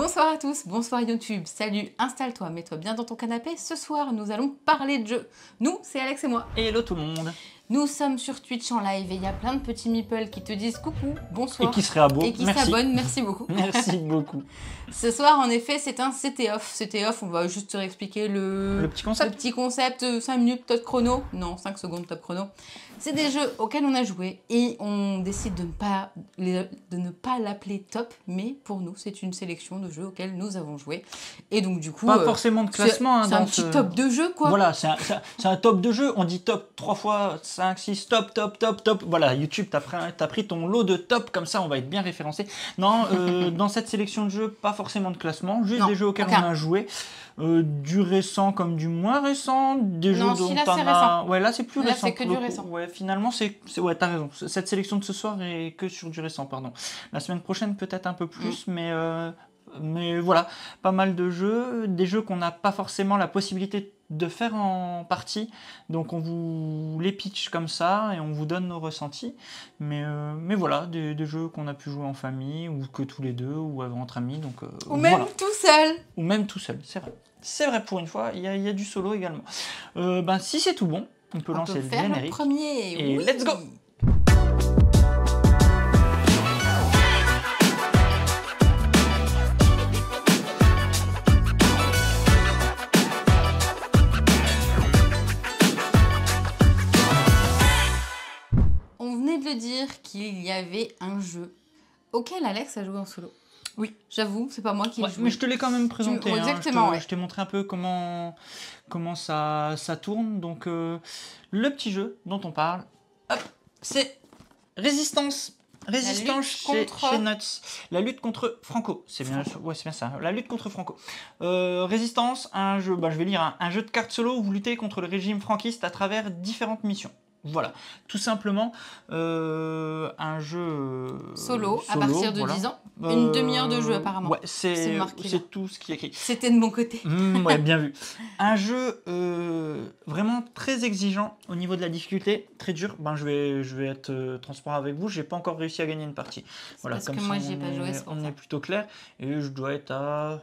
Bonsoir à tous, bonsoir YouTube, salut, installe-toi, mets-toi bien dans ton canapé. Ce soir, nous allons parler de jeux. Nous, c'est Alex et moi. Et hello tout le monde. Nous sommes sur Twitch en live et il y a plein de petits meeples qui te disent coucou, bonsoir. Et qui se réabonnent. Et qui s'abonnent, merci beaucoup. Merci beaucoup. Ce soir, en effet, c'est un CT off. CT off, on va juste te réexpliquer le petit concept, 5 minutes top chrono. Non, 5 secondes top chrono. C'est des jeux auxquels on a joué et on décide de ne pas l'appeler top, mais pour nous, c'est une sélection de jeux auxquels nous avons joué. Et donc, du coup. Pas forcément de classement. C'est un petit top de jeu, quoi. Voilà, c'est un top de jeu. On dit top 3 fois 5, 6, top, top, top, top. Voilà, YouTube, t'as pris ton lot de top, comme ça, on va être bien référencé. Non, dans cette sélection de jeux, pas forcément de classement, juste des jeux auxquels on a joué. Du récent comme du moins récent, des jeux dont là, on a... Ouais, là c'est plus là, récent. c'est que du récent. Ouais, finalement, ouais, t'as raison. Cette sélection de ce soir est que sur du récent, pardon. La semaine prochaine, peut-être un peu plus, mais voilà, pas mal de jeux, des jeux qu'on n'a pas forcément la possibilité de faire en partie, donc on vous les pitch comme ça et on vous donne nos ressentis, mais voilà, des jeux qu'on a pu jouer en famille ou que tous les deux ou entre amis, donc ou même voilà. tout seul. Ou même tout seul, c'est vrai. C'est vrai, pour une fois, il y a du solo également. Si c'est tout bon, on peut lancer le générique. Le premier. Et oui. Let's go. On venait de le dire qu'il y avait un jeu auquel Alex a joué en solo. Oui. J'avoue, c'est pas moi qui ai joué. Mais je te l'ai quand même présenté. Exactement, Je t'ai montré un peu comment ça tourne. Donc, le petit jeu dont on parle, c'est Résistance. Résistance chez Nuts. La lutte contre Franco. C'est bien ça. La lutte contre Franco. Résistance, un jeu, je vais lire, un jeu de cartes solo où vous luttez contre le régime franquiste à travers différentes missions. Voilà, tout simplement un jeu solo à partir de 10 ans. Une demi-heure de jeu apparemment. Ouais, c'est tout ce qui est écrit. C'était de mon côté. Ouais, bien vu. Un jeu vraiment très exigeant au niveau de la difficulté, très dur. Je vais être transparent avec vous, j'ai pas encore réussi à gagner une partie. Voilà, parce que moi j'y ai pas joué. On est plutôt clair et je dois être à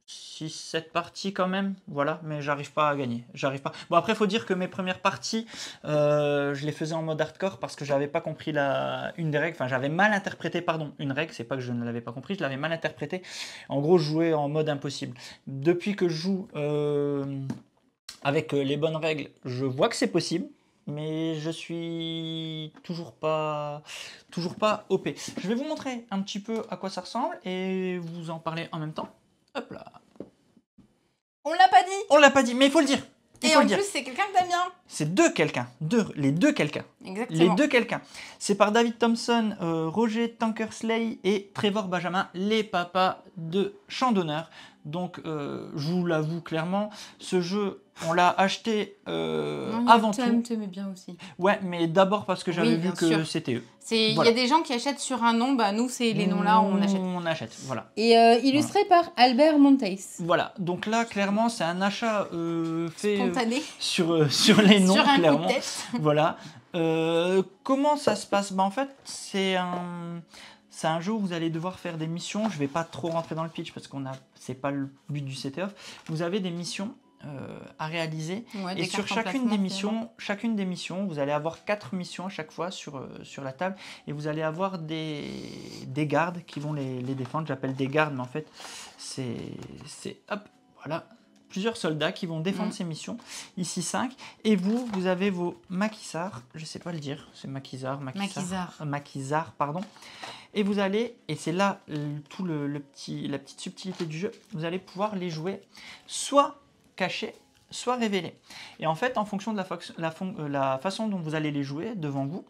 6-7 parties quand même, voilà, mais j'arrive pas à gagner, Bon, après, il faut dire que mes premières parties, je les faisais en mode hardcore parce que j'avais pas compris une des règles, j'avais mal interprété, une règle, c'est pas que je ne l'avais pas compris, je l'avais mal interprété. En gros, je jouais en mode impossible. Depuis que je joue avec les bonnes règles, je vois que c'est possible, mais je suis toujours pas OP. Je vais vous montrer un petit peu à quoi ça ressemble et vous en parler en même temps. Hop là. On l'a pas dit. On l'a pas dit, mais il faut le dire. Et en plus, c'est quelqu'un que t'aimes bien. C'est les deux quelqu'un. Exactement. Les deux quelqu'un. C'est par David Thompson, Roger Tankersley et Trevor Benjamin, les papas de Champ d'honneur. Donc, je vous l'avoue clairement, ce jeu, on l'a acheté avant tout. T'aimais bien aussi. Ouais, mais d'abord parce que j'avais vu que c'était eux. Il y a des gens qui achètent sur un nom, nous, c'est les noms-là, on achète. On achète, voilà. Et illustré par Albert Montes. Voilà, donc là, clairement, c'est un achat fait spontané sur les noms, sur un clairement. coup de tête. Voilà. Comment ça se passe ? En fait, c'est un jeu où vous allez devoir faire des missions. Je ne vais pas trop rentrer dans le pitch parce que c'est pas le but du CT-Off. Vous avez des missions à réaliser. Ouais, et sur chacune des missions, vous allez avoir 4 missions à chaque fois sur la table. Et vous allez avoir des gardes qui vont les défendre. J'appelle des gardes, mais en fait, c'est voilà. Plusieurs soldats qui vont défendre ces missions. Ici 5. Et vous avez vos maquisards. Je ne sais pas le dire. C'est maquisard. Maquisard, pardon. Et vous allez, et c'est là la petite subtilité du jeu, vous allez pouvoir les jouer soit cachés, soit révélés. Et en fait, en fonction de la façon dont vous allez les jouer devant vous,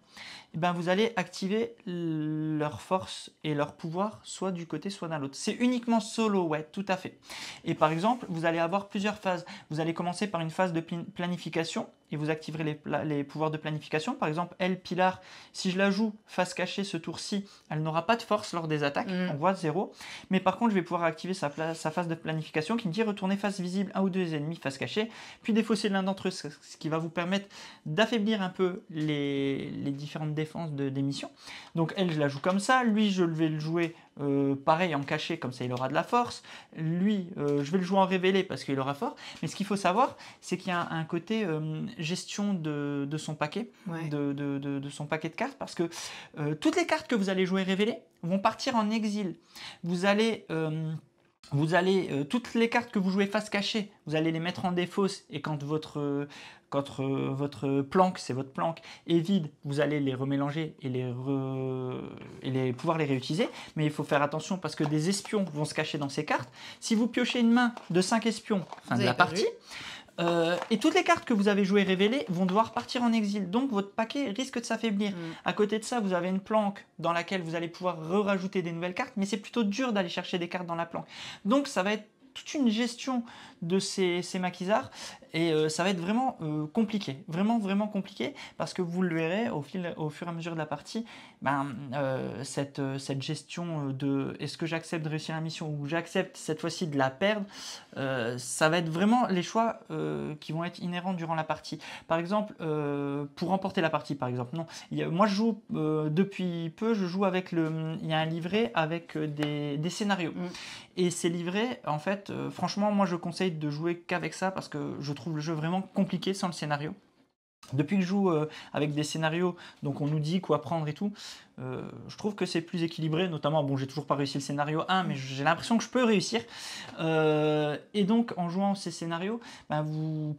vous allez activer leur force et leur pouvoir soit du côté soit d'un l'autre. C'est uniquement solo, ouais, tout à fait. Et par exemple, vous allez avoir plusieurs phases. Vous allez commencer par une phase de planification et vous activerez les pouvoirs de planification. Par exemple, elle, Pilar, si je la joue face cachée ce tour-ci, elle n'aura pas de force lors des attaques, on voit 0. Mais par contre, je vais pouvoir activer sa phase de planification qui me dit retourner face visible un ou deux ennemis face cachée, puis défausser l'un d'entre eux, ce qui va vous permettre d'affaiblir un peu les différentes défenses des missions. Donc elle, je la joue comme ça. Lui, je vais le jouer pareil en caché, comme ça il aura de la force. Lui, je vais le jouer en révélé parce qu'il aura fort. Mais ce qu'il faut savoir, c'est qu'il y a un côté gestion de son paquet, de son paquet de cartes, parce que toutes les cartes que vous allez jouer révélées vont partir en exil. Vous allez toutes les cartes que vous jouez face cachée, vous allez les mettre en défausse, et quand votre planque, c'est votre planque, est vide, vous allez les remélanger et pouvoir les réutiliser. Mais il faut faire attention parce que des espions vont se cacher dans ces cartes. Si vous piochez une main de 5 espions, fin de la partie, et toutes les cartes que vous avez jouées révélées vont devoir partir en exil. Donc votre paquet risque de s'affaiblir. À côté de ça, vous avez une planque dans laquelle vous allez pouvoir rajouter des nouvelles cartes, mais c'est plutôt dur d'aller chercher des cartes dans la planque. Donc ça va être toute une gestion de ces maquisards, et ça va être vraiment compliqué, vraiment compliqué, parce que vous le verrez au fur et à mesure de la partie, cette gestion de est-ce que j'accepte de réussir la mission ou j'accepte cette fois-ci de la perdre, ça va être vraiment les choix qui vont être inhérents durant la partie. Par exemple, pour remporter la partie, par exemple, non. Moi je joue depuis peu, je joue avec il y a un livret avec des scénarios. Et ces livrets, en fait, franchement, moi je conseille de jouer qu'avec ça parce que je trouve le jeu vraiment compliqué sans le scénario. Depuis que je joue avec des scénarios, donc on nous dit quoi prendre et tout, je trouve que c'est plus équilibré, notamment, bon, j'ai toujours pas réussi le scénario 1, mais j'ai l'impression que je peux réussir. Et donc, en jouant ces scénarios,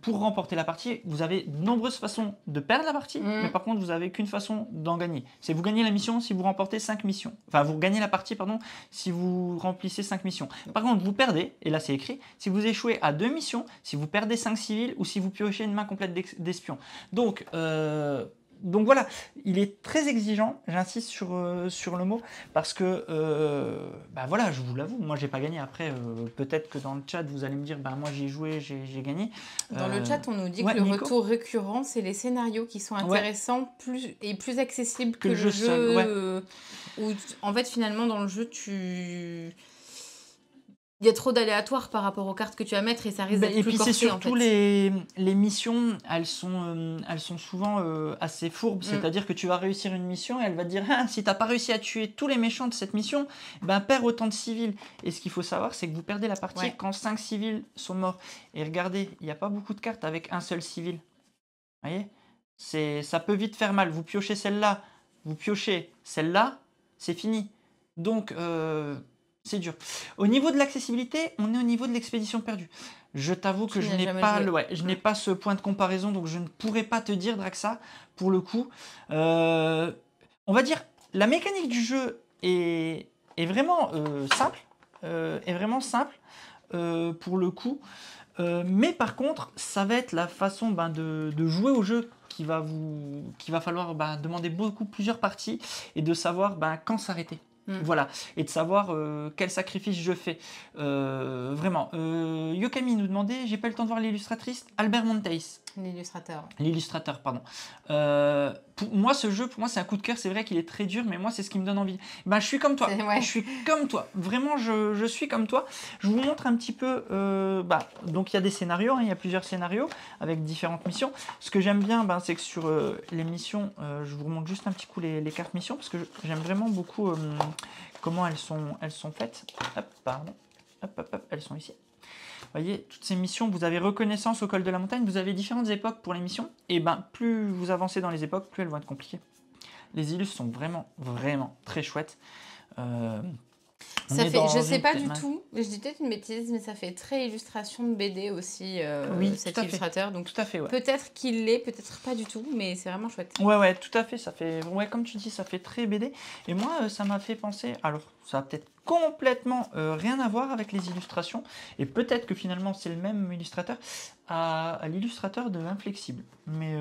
pour remporter la partie, vous avez de nombreuses façons de perdre la partie, mais par contre, vous n'avez qu'une façon d'en gagner. C'est vous gagnez la mission si vous remportez 5 missions. Enfin, vous gagnez la partie, pardon, si vous remplissez 5 missions. Par contre, vous perdez, et là c'est écrit, si vous échouez à 2 missions, si vous perdez 5 civils ou si vous piochez une main complète d'espions. Donc voilà, il est très exigeant, j'insiste sur le mot, parce que, voilà, je vous l'avoue, moi j'ai pas gagné. Après, peut-être que dans le chat, vous allez me dire, moi j'y ai joué, j'ai gagné. Dans le chat, on nous dit que le retour récurrent, c'est les scénarios qui sont intéressants plus accessibles que le jeu seul, où en fait, finalement, dans le jeu, il y a trop d'aléatoires par rapport aux cartes que tu vas mettre et ça risque d'être plus corsé. Et puis c'est surtout les missions, elles sont souvent assez fourbes. C'est-à-dire que tu vas réussir une mission et elle va te dire si tu n'as pas réussi à tuer tous les méchants de cette mission, perds autant de civils. Et ce qu'il faut savoir, c'est que vous perdez la partie quand 5 civils sont morts. Et regardez, il n'y a pas beaucoup de cartes avec un seul civil. Vous voyez, ça peut vite faire mal. Vous piochez celle-là, vous piochez celle-là, c'est fini. Donc... c'est dur. Au niveau de l'accessibilité, on est au niveau de l'expédition perdue. Je t'avoue que je n'ai pas ce point de comparaison, donc je ne pourrais pas te dire, Draxa, pour le coup. On va dire, la mécanique du jeu est vraiment simple. Pour le coup. Mais par contre, ça va être la façon de jouer au jeu qu'il va falloir demander plusieurs parties et de savoir quand s'arrêter. Voilà, et de savoir quel sacrifice je fais. Vraiment. Yokami nous demandait, j'ai pas eu le temps de voir l'illustratrice, Albert Monteis. L'illustrateur, pardon. Pour moi, ce jeu, c'est un coup de cœur. C'est vrai qu'il est très dur, mais moi, c'est ce qui me donne envie. Je suis comme toi. Je suis comme toi. Vraiment, je suis comme toi. Je vous montre un petit peu. Donc, il y a des scénarios. Il y a plusieurs scénarios avec différentes missions. Ce que j'aime bien, c'est que sur les missions, je vous remonte juste un petit coup les cartes missions parce que j'aime vraiment beaucoup comment elles sont faites. Hop, pardon. Hop, elles sont ici. Vous voyez, toutes ces missions, vous avez reconnaissance au col de la montagne, vous avez différentes époques pour les missions, et plus vous avancez dans les époques, plus elles vont être compliquées. Les illus sont vraiment très chouettes. Je sais pas du tout, je dis peut-être une bêtise, mais ça fait très illustration de BD aussi, cet illustrateur. Donc tout à fait, peut-être qu'il l'est, peut-être pas du tout, mais c'est vraiment chouette. Ouais, tout à fait, ça fait, comme tu dis, ça fait très BD. Et moi, ça m'a fait penser, alors ça a peut-être complètement rien à voir avec les illustrations, et peut-être que finalement c'est le même illustrateur, à l'illustrateur de Inflexible. Mais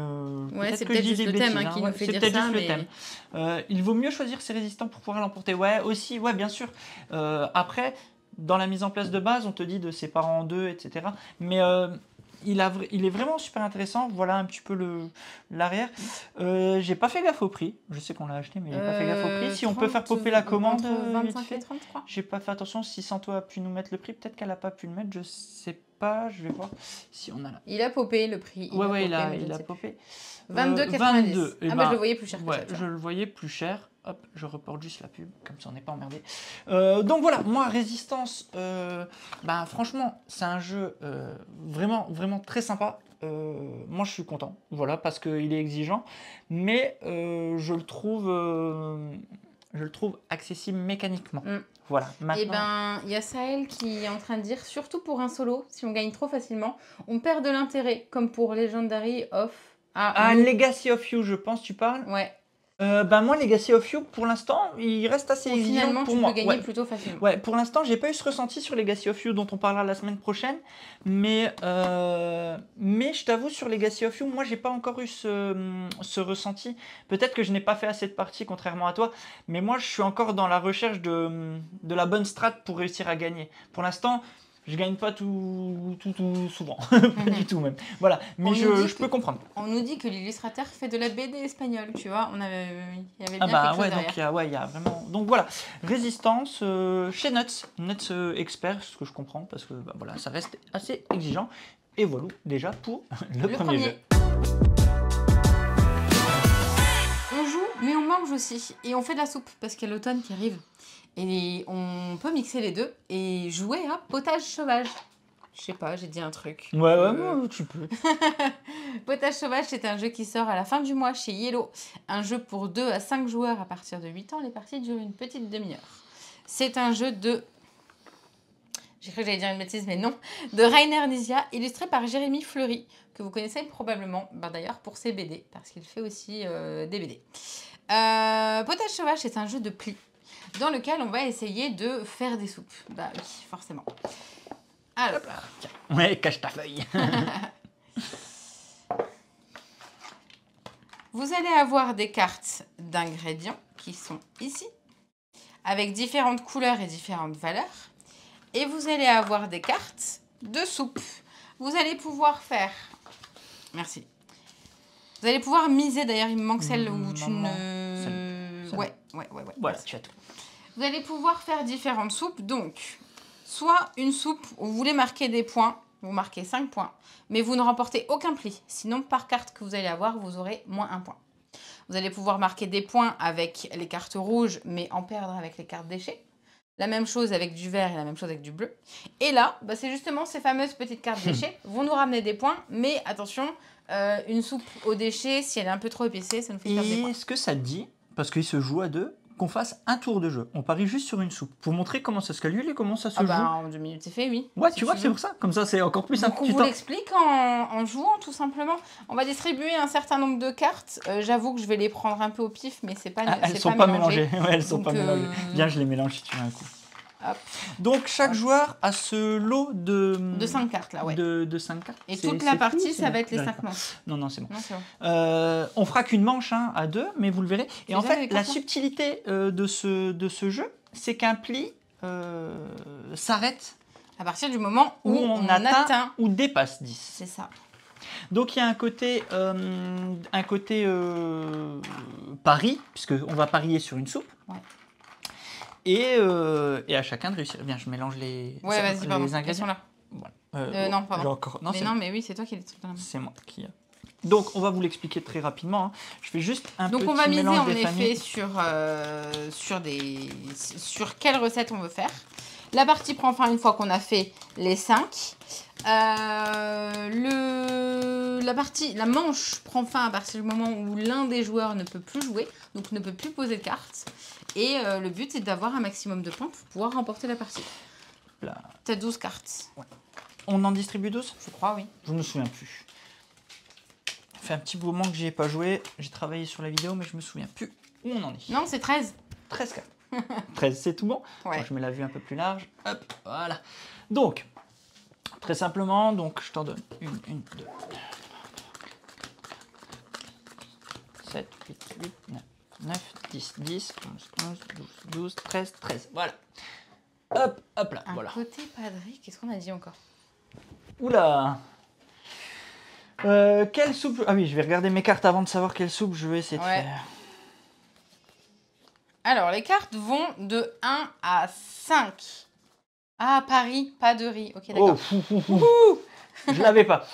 c'est peut-être juste le thème qui nous fait dire ça. C'est peut-être juste le thème. Il vaut mieux choisir ses résistants pour pouvoir l'emporter. Aussi, bien sûr. Après, dans la mise en place de base, on te dit de séparer en deux, etc. Mais il est vraiment super intéressant. Voilà un petit peu l'arrière. J'ai pas fait gaffe au prix. Je sais qu'on l'a acheté, mais j'ai pas fait gaffe au prix. Si on peut faire popper la commande, 25 et 30, je crois. J'ai pas fait attention. Si Santo a pu nous mettre le prix, peut-être qu'elle a pas pu le mettre. Je sais pas. Je vais voir si on a là. Il a popé le prix. Il a popé. 22,90. Ah bah je le voyais plus cher que ça. Je le voyais plus cher. Hop, je reporte juste la pub, comme ça on n'est pas emmerdé. Donc voilà, moi Résistance, franchement, c'est un jeu vraiment, vraiment très sympa. Moi je suis content, voilà, parce qu'il est exigeant, mais je le trouve accessible mécaniquement. Voilà, maintenant... Et il y a Sahel qui est en train de dire, surtout pour un solo, si on gagne trop facilement, on perd de l'intérêt, comme pour Legendary of... Legacy of You, je pense, tu parles? Ouais. Moi, Legacy of You, pour l'instant, il reste assez exigeant pour moi. Tu peux gagner plutôt facilement. Ouais, pour l'instant, j'ai pas eu ce ressenti sur Legacy of You dont on parlera la semaine prochaine. Mais je t'avoue, sur Legacy of You, moi, j'ai pas encore eu ce ressenti. Peut-être que je n'ai pas fait assez de parties, contrairement à toi. Mais moi, je suis encore dans la recherche de la bonne strat pour réussir à gagner. Pour l'instant... Je gagne pas tout souvent, pas du tout même. Voilà, mais je peux comprendre. On nous dit que l'illustrateur fait de la BD espagnole, tu vois. Il y avait bien quelque chose derrière. Donc il y a vraiment. Donc voilà, Résistance chez Nuts Expert, ce que je comprends, parce que voilà, ça reste assez exigeant. Et voilà déjà pour le premier jeu. On joue, mais on mange aussi, et on fait de la soupe parce qu'il y a l'automne qui arrive. Et on peut mixer les deux et jouer à potage sauvage. Je sais pas, j'ai dit un truc. Ouais, tu peux. Potage sauvage, c'est un jeu qui sort à la fin du mois chez Yellow. Un jeu pour 2 à 5 joueurs à partir de 8 ans. Les parties durent une petite demi-heure. C'est un jeu de... J'ai cru que j'allais dire une bêtise, mais non. De Rainer Nizia, illustré par Jérémy Fleury, que vous connaissez probablement, d'ailleurs, pour ses BD, parce qu'il fait aussi des BD. Potage sauvage, c'est un jeu de pli, dans lequel on va essayer de faire des soupes. Bah oui, forcément. Alors. Tiens. Ouais, cache ta feuille. Vous allez avoir des cartes d'ingrédients qui sont ici, avec différentes couleurs et différentes valeurs. Et vous allez avoir des cartes de soupe. Vous allez pouvoir faire... Merci. Vous allez pouvoir miser, d'ailleurs, il me manque celle où tu ne... Ouais. Voilà, tu as tout. Vous allez pouvoir faire différentes soupes. Donc, soit une soupe où vous voulez marquer des points, vous marquez 5 points, mais vous ne remportez aucun pli. Sinon, par carte que vous allez avoir, vous aurez moins 1 point. Vous allez pouvoir marquer des points avec les cartes rouges, mais en perdre avec les cartes déchets. La même chose avec du vert et la même chose avec du bleu. Et là, c'est justement ces fameuses petites cartes déchets vont nous ramener des points, mais attention, une soupe aux déchets, si elle est un peu trop épicée, ça nous fait perdre des points. Et est-ce que ça te dit, parce qu'il se joue à 2, qu'on fasse un tour de jeu? On parie juste sur une soupe, pour montrer comment ça se calcule et comment ça se joue. En 2 minutes c'est fait, oui. Ouais, si tu vois, c'est pour ça. Comme ça, c'est encore plus simple. Donc, on vous l'explique en jouant, tout simplement. On va distribuer un certain nombre de cartes. J'avoue que je vais les prendre un peu au pif, mais c'est pas elles sont pas mélangées. Ouais, elles sont pas mélangées. Viens, je les mélange si tu veux un coup. Hop. Donc, chaque joueur a ce lot de 5 cartes, là, ouais. De 5 cartes. Et toute la partie, ça va être les 5 manches. Non, c'est bon. On fera qu'une manche à 2, mais vous le verrez. Et en fait, la subtilité de ce jeu, c'est qu'un pli s'arrête à partir du moment où on atteint ou dépasse 10. C'est ça. Donc, il y a un côté pari, puisqu'on va parier sur une soupe. Ouais. Et à chacun de réussir. Bien, je mélange les ingrédients. Ils sont là. Voilà. Non, pardon. Mais oui, c'est toi qui les trucs dans la main. C'est moi qui... Donc, on va vous l'expliquer très rapidement. Je fais juste un petit mélange. Donc, on va miser en effet sur quelle recette on veut faire. La partie prend fin une fois qu'on a fait les 5. La manche prend fin à partir du moment où l'un des joueurs ne peut plus jouer, donc ne peut plus poser de cartes. Et le but, c'est d'avoir un maximum de points pour pouvoir remporter la partie. Tu as 12 cartes. Ouais. On en distribue 12? Je crois, oui. Je ne me souviens plus. Ça fait un petit moment que j'y ai pas joué. J'ai travaillé sur la vidéo, mais je me souviens plus où on en est. Non, c'est 13. 13 cartes. 13, c'est tout bon. Ouais. Moi, je mets la vue un peu plus large. Hop, voilà. Donc, très simplement, je t'en donne 1, 2, 7, 8, 9, 10, 10, 11, 12, 13. Voilà. Hop là, voilà. Côté padré, qu'est-ce qu'on a dit encore? Oula! Quelle soupe... Ah oui, je vais regarder mes cartes avant de savoir quelle soupe je vais essayer de faire. Alors, les cartes vont de 1 à 5. Ah, Paris, pas de riz. Ok, d'accord. Oh, je l'avais pas.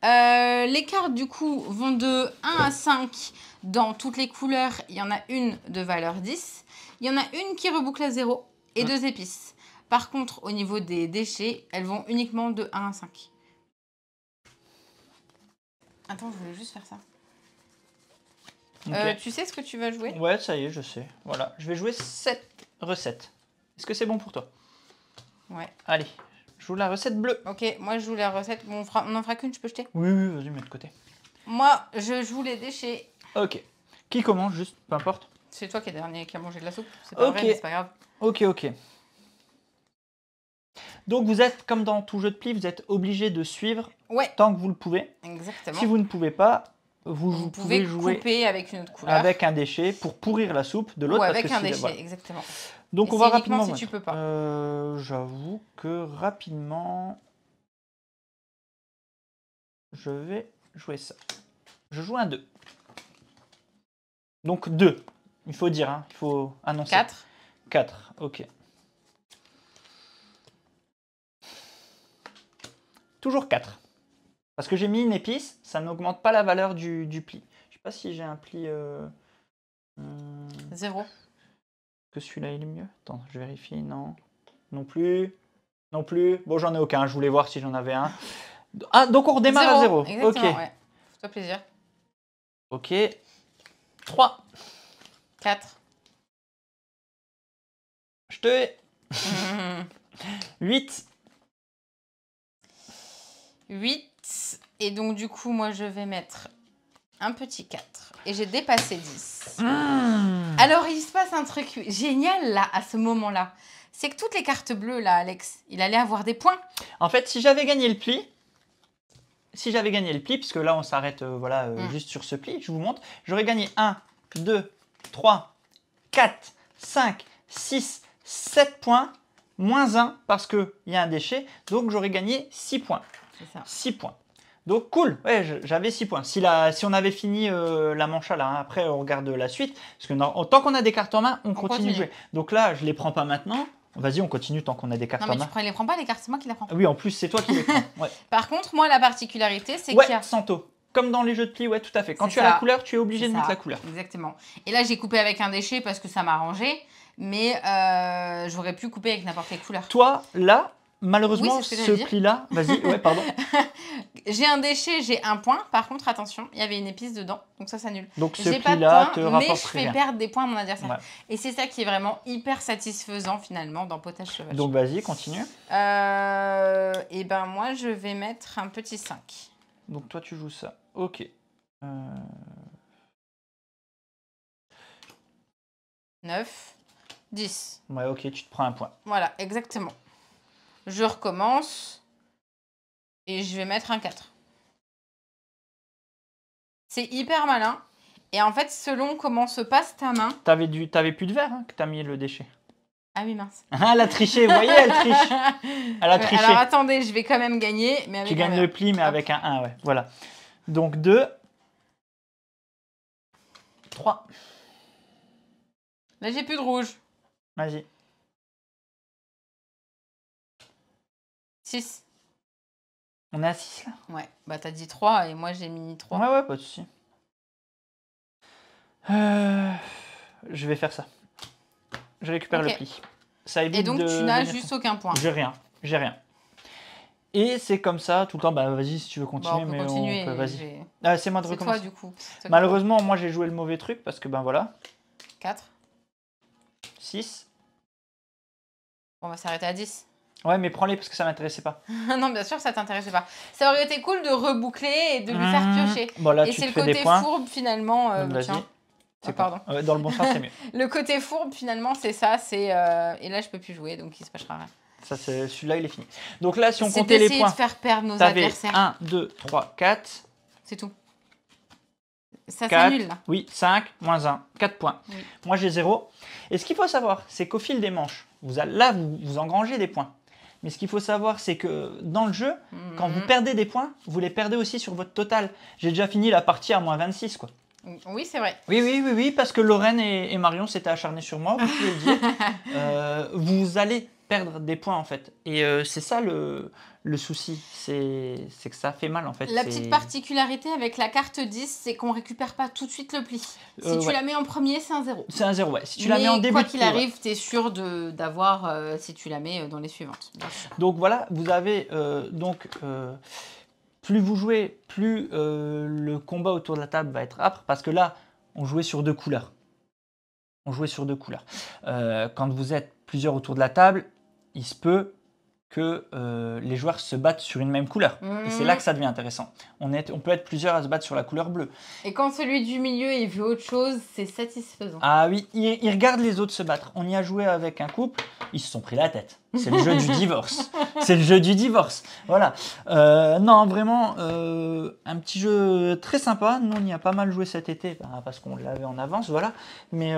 Les cartes, du coup, vont de 1 à 5 dans toutes les couleurs. Il y en a une de valeur 10. Il y en a une qui reboucle à 0 et 2 épices. Par contre, au niveau des déchets, elles vont uniquement de 1 à 5. Attends, je voulais juste faire ça. Okay. Tu sais ce que tu vas jouer? Ouais, ça y est, je sais. Voilà, je vais jouer 7 recettes. Est-ce que c'est bon pour toi? Ouais. Allez, je joue la recette bleue. Ok, moi je joue la recette. Bon, on en fera qu'une, je peux jeter? Oui, oui, vas-y, mets de côté. Moi, je joue les déchets. Ok. Qui commence, juste, peu importe. C'est toi qui es dernier qui a mangé de la soupe. C'est pas vrai, mais c'est pas grave. Ok, ok. Donc vous êtes, comme dans tout jeu de pli, vous êtes obligé de suivre tant que vous le pouvez. Exactement. Si vous ne pouvez pas, vous pouvez jouer couper avec une autre couleur. Avec un déchet pour pourrir la soupe de l'autre. Ou avec un déchet, voilà. Exactement. Donc on va rapidement. Si tu peux pas. J'avoue que rapidement, je vais jouer ça. Je joue un 2. Donc 2. Il faut dire, hein, il faut annoncer. 4. 4, ok. Toujours 4. Parce que j'ai mis une épice, ça n'augmente pas la valeur du pli. Je sais pas si j'ai un pli... 0. Que celui-là, il est mieux. Attends, je vérifie. Non. Non plus. Non plus. Bon, j'en ai aucun. Je voulais voir si j'en avais un. Ah, donc on redémarre à 0. Exactement, ok. Ouais. Fais-toi plaisir. Ok. 3. 4. Je te hais. 8. 8. Et donc, du coup, moi, je vais mettre un petit 4. Et j'ai dépassé 10. Alors, il se passe un truc génial, là, à ce moment-là. C'est que toutes les cartes bleues, là, Alex, il allait avoir des points. En fait, si j'avais gagné le pli, puisque là, on s'arrête juste sur ce pli, je vous montre, j'aurais gagné 1, 2, 3, 4, 5, 6, 7 points, moins 1, parce qu'il y a un déchet. Donc, j'aurais gagné 6 points. C'est ça. 6 points. Donc cool, ouais, j'avais 6 points. Si on avait fini la mancha là, hein, après on regarde la suite. Parce que tant qu'on a des cartes en main, on continue de jouer. Donc là, je les prends pas maintenant. Vas-y, on continue tant qu'on a des cartes en main. Non, mais tu les prends pas les cartes, c'est moi qui les prends. Oui, en plus, c'est toi qui les prends. Ouais. Par contre, moi, la particularité, c'est qu'il y a... Santo. Comme dans les jeux de pli, ouais, tout à fait. Quand tu as la couleur, tu es obligé de mettre la couleur. Exactement. Et là, j'ai coupé avec un déchet parce que ça m'a arrangé. Mais j'aurais pu couper avec n'importe quelle couleur. Toi, là... Malheureusement, ce pli-là, vas-y, ouais, pardon. J'ai un déchet, j'ai un point. Par contre, attention, il y avait une épice dedans, donc ça s'annule. Donc ce pli-là te rapporte mais je fais rien. perdre des points à mon adversaire. Ouais. Et c'est ça qui est vraiment hyper satisfaisant finalement dans Potage Chevalier. Donc vas-y, continue. Et ben moi, je vais mettre un petit 5. Donc toi, tu joues ça. Ok. 9, 10. Ouais, ok, tu te prends un point. Voilà, exactement. Je recommence et je vais mettre un 4. C'est hyper malin. Et en fait, selon comment se passe ta main... T'avais plus de verre hein, que t'as mis le déchet. Ah oui, mince. Ah, elle a triché, vous voyez, elle triche. Elle a triché. Alors attendez, je vais quand même gagner. Mais avec tu gagnes le pli, mais avec un 1, ouais. Voilà. Donc 2. 3. Là, j'ai plus de rouge. Vas-y. 6. On est à 6 là? Ouais, bah t'as dit 3 et moi j'ai mis 3. Ouais, pas de soucis. Je vais faire ça. Je récupère le pli. Ça évite et donc tu n'as juste aucun point. J'ai rien. Et c'est comme ça tout le temps. Bah vas-y si tu veux continuer, on peut continuer. Vas-y. C'est moi de recommencer. C'est toi du coup. Malheureusement, moi j'ai joué le mauvais truc parce que ben voilà. 4. 6. On va s'arrêter à 10. Ouais, mais prends-les parce que ça m'intéressait pas. Non, bien sûr, ça t'intéressait pas. Ça aurait été cool de reboucler et de lui faire piocher. Bon, là, et c'est le côté fourbe finalement. Tiens. Pardon. Dans le bon sens, c'est mieux. Le côté fourbe finalement, c'est ça. Et là, je peux plus jouer, donc il se passera rien. Ça, celui-là, il est fini. Donc là, si on comptait les points, de faire perdre nos adversaires. 1, 2, 3, 4. C'est tout. Ça s'annule là. Oui, 5, moins 1, 4 points. Oui. Moi, j'ai 0. Et ce qu'il faut savoir, c'est qu'au fil des manches, vous engrangez des points. Mais ce qu'il faut savoir, c'est que dans le jeu, quand vous perdez des points, vous les perdez aussi sur votre total. J'ai déjà fini la partie à moins 26, quoi. Oui, c'est vrai. Oui, parce que Lorraine et Marion s'étaient acharnés sur moi, vous pouvez le dire. Vous allez perdre des points, en fait. Et c'est ça le souci, c'est que ça fait mal, en fait. La petite particularité avec la carte 10, c'est qu'on récupère pas tout de suite le pli. Si tu la mets en premier, c'est un 0. C'est un 0, ouais. Si tu la mets en début quoi qu'il arrive, tu es sûr d'avoir si tu la mets dans les suivantes. Donc voilà, vous avez plus vous jouez, plus le combat autour de la table va être âpre, parce que là, on jouait sur 2 couleurs. Quand vous êtes plusieurs autour de la table, il se peut que les joueurs se battent sur une même couleur. Et c'est là que ça devient intéressant. On peut être plusieurs à se battre sur la couleur bleue. Et quand celui du milieu il veut autre chose, c'est satisfaisant. Ah oui, il regarde les autres se battre. On y a joué avec un couple, ils se sont pris la tête. C'est le jeu du divorce. C'est le jeu du divorce. Voilà. Non, vraiment, un petit jeu très sympa. Nous, on y a pas mal joué cet été, parce qu'on l'avait en avance, voilà. Mais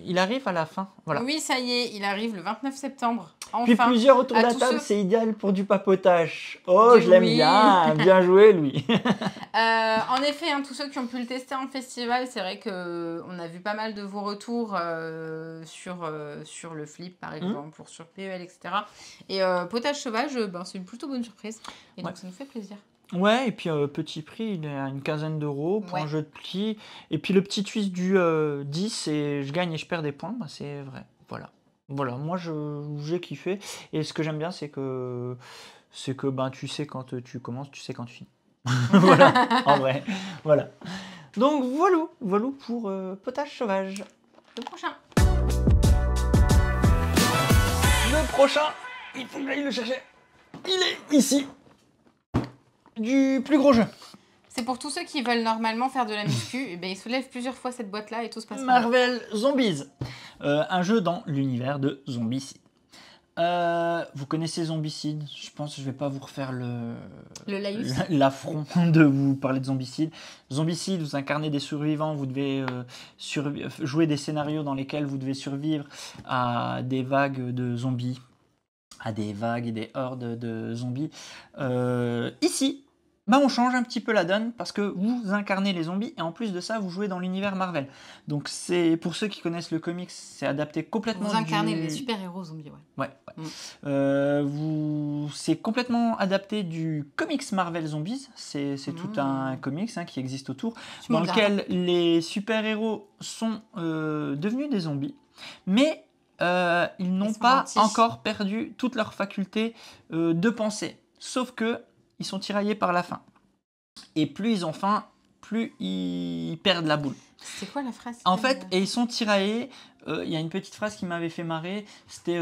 il arrive à la fin. Voilà. Oui, ça y est, il arrive le 29 septembre. Enfin, puis plusieurs autour de la table, c'est idéal pour du papotage. Oh, je l'aime bien. Bien joué, lui. En effet, tous ceux qui ont pu le tester en festival, c'est vrai qu'on a vu pas mal de vos retours sur le flip, par exemple, ou sur PEL, etc. Et potage sauvage, c'est une plutôt bonne surprise. Et donc, ça nous fait plaisir. Ouais, et puis petit prix, il est à une quinzaine d'euros pour un jeu de pli. Et puis le petit twist du 10, et je gagne et je perds des points, c'est vrai. Voilà, moi j'ai kiffé. Et ce que j'aime bien, c'est que tu sais quand tu commences, tu sais quand tu finis. Voilà, en vrai. Voilà. Donc voilà pour potage sauvage. Le prochain. Le prochain, il faut que j'aille le chercher. Il est ici. Du plus gros jeu. C'est pour tous ceux qui veulent normalement faire de la muscu, et ils soulèvent plusieurs fois cette boîte-là et tout se passe bien. Marvel Zombies. Un jeu dans l'univers de Zombicide. Vous connaissez Zombicide. Je pense que je ne vais pas vous refaire l'affront de vous parler de Zombicide. Zombicide, vous incarnez des survivants, vous devez jouer des scénarios dans lesquels vous devez survivre à des vagues de zombies, à des vagues et des hordes de zombies. Ici, on change un petit peu la donne parce que vous incarnez les zombies et en plus de ça, vous jouez dans l'univers Marvel. Donc c'est pour ceux qui connaissent le comics, c'est adapté complètement. Vous incarnez les super-héros zombies, ouais. C'est complètement adapté du comics Marvel Zombies. C'est tout un comics qui existe autour, dans lequel les super-héros sont devenus des zombies, mais ils n'ont pas encore perdu toutes leurs facultés de pensée. Sauf que ils sont tiraillés par la faim. Et plus ils ont faim, plus ils perdent la boule. C'est quoi la phrase? En fait, et ils sont tiraillés. Il y a une petite phrase qui m'avait fait marrer. C'était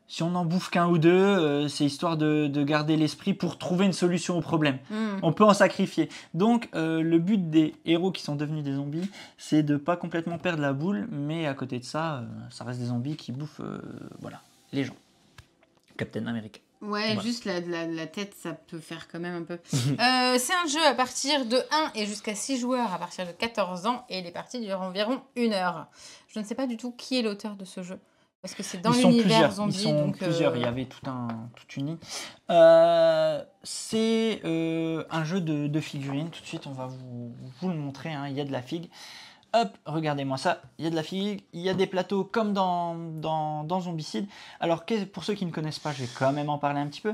si on en bouffe qu'un ou deux, c'est histoire de garder l'esprit pour trouver une solution au problème. On peut en sacrifier. Donc, le but des héros qui sont devenus des zombies, c'est de pas complètement perdre la boule, mais à côté de ça, ça reste des zombies qui bouffent les gens. Captain America. Ouais, juste la tête, ça peut faire quand même un peu. C'est un jeu à partir de 1 et jusqu'à 6 joueurs à partir de 14 ans et les parties durent environ 1 heure. Je ne sais pas du tout qui est l'auteur de ce jeu. Parce que c'est dans l'univers zombie. Ils sont plusieurs, il y avait toute une ligne. C'est un jeu de figurines. Tout de suite, on va vous le montrer. Il y a de la figue. Hop, regardez-moi ça, il y a de la figue, il y a des plateaux comme dans Zombicide. Alors pour ceux qui ne connaissent pas, je vais quand même en parler un petit peu.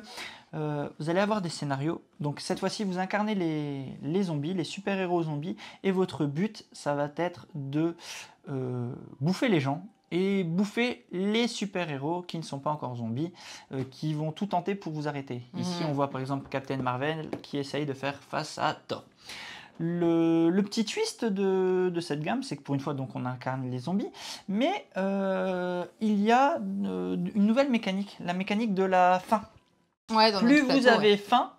Vous allez avoir des scénarios. Donc cette fois-ci, vous incarnez les zombies, les super-héros zombies. Et votre but, ça va être de bouffer les gens et bouffer les super-héros qui ne sont pas encore zombies, qui vont tout tenter pour vous arrêter. Ici, on voit par exemple Captain Marvel qui essaye de faire face à Thor. Le petit twist de cette gamme, c'est que pour une fois, donc, on incarne les zombies, mais il y a une nouvelle mécanique, la mécanique de la faim. Ouais, plus vous avez faim,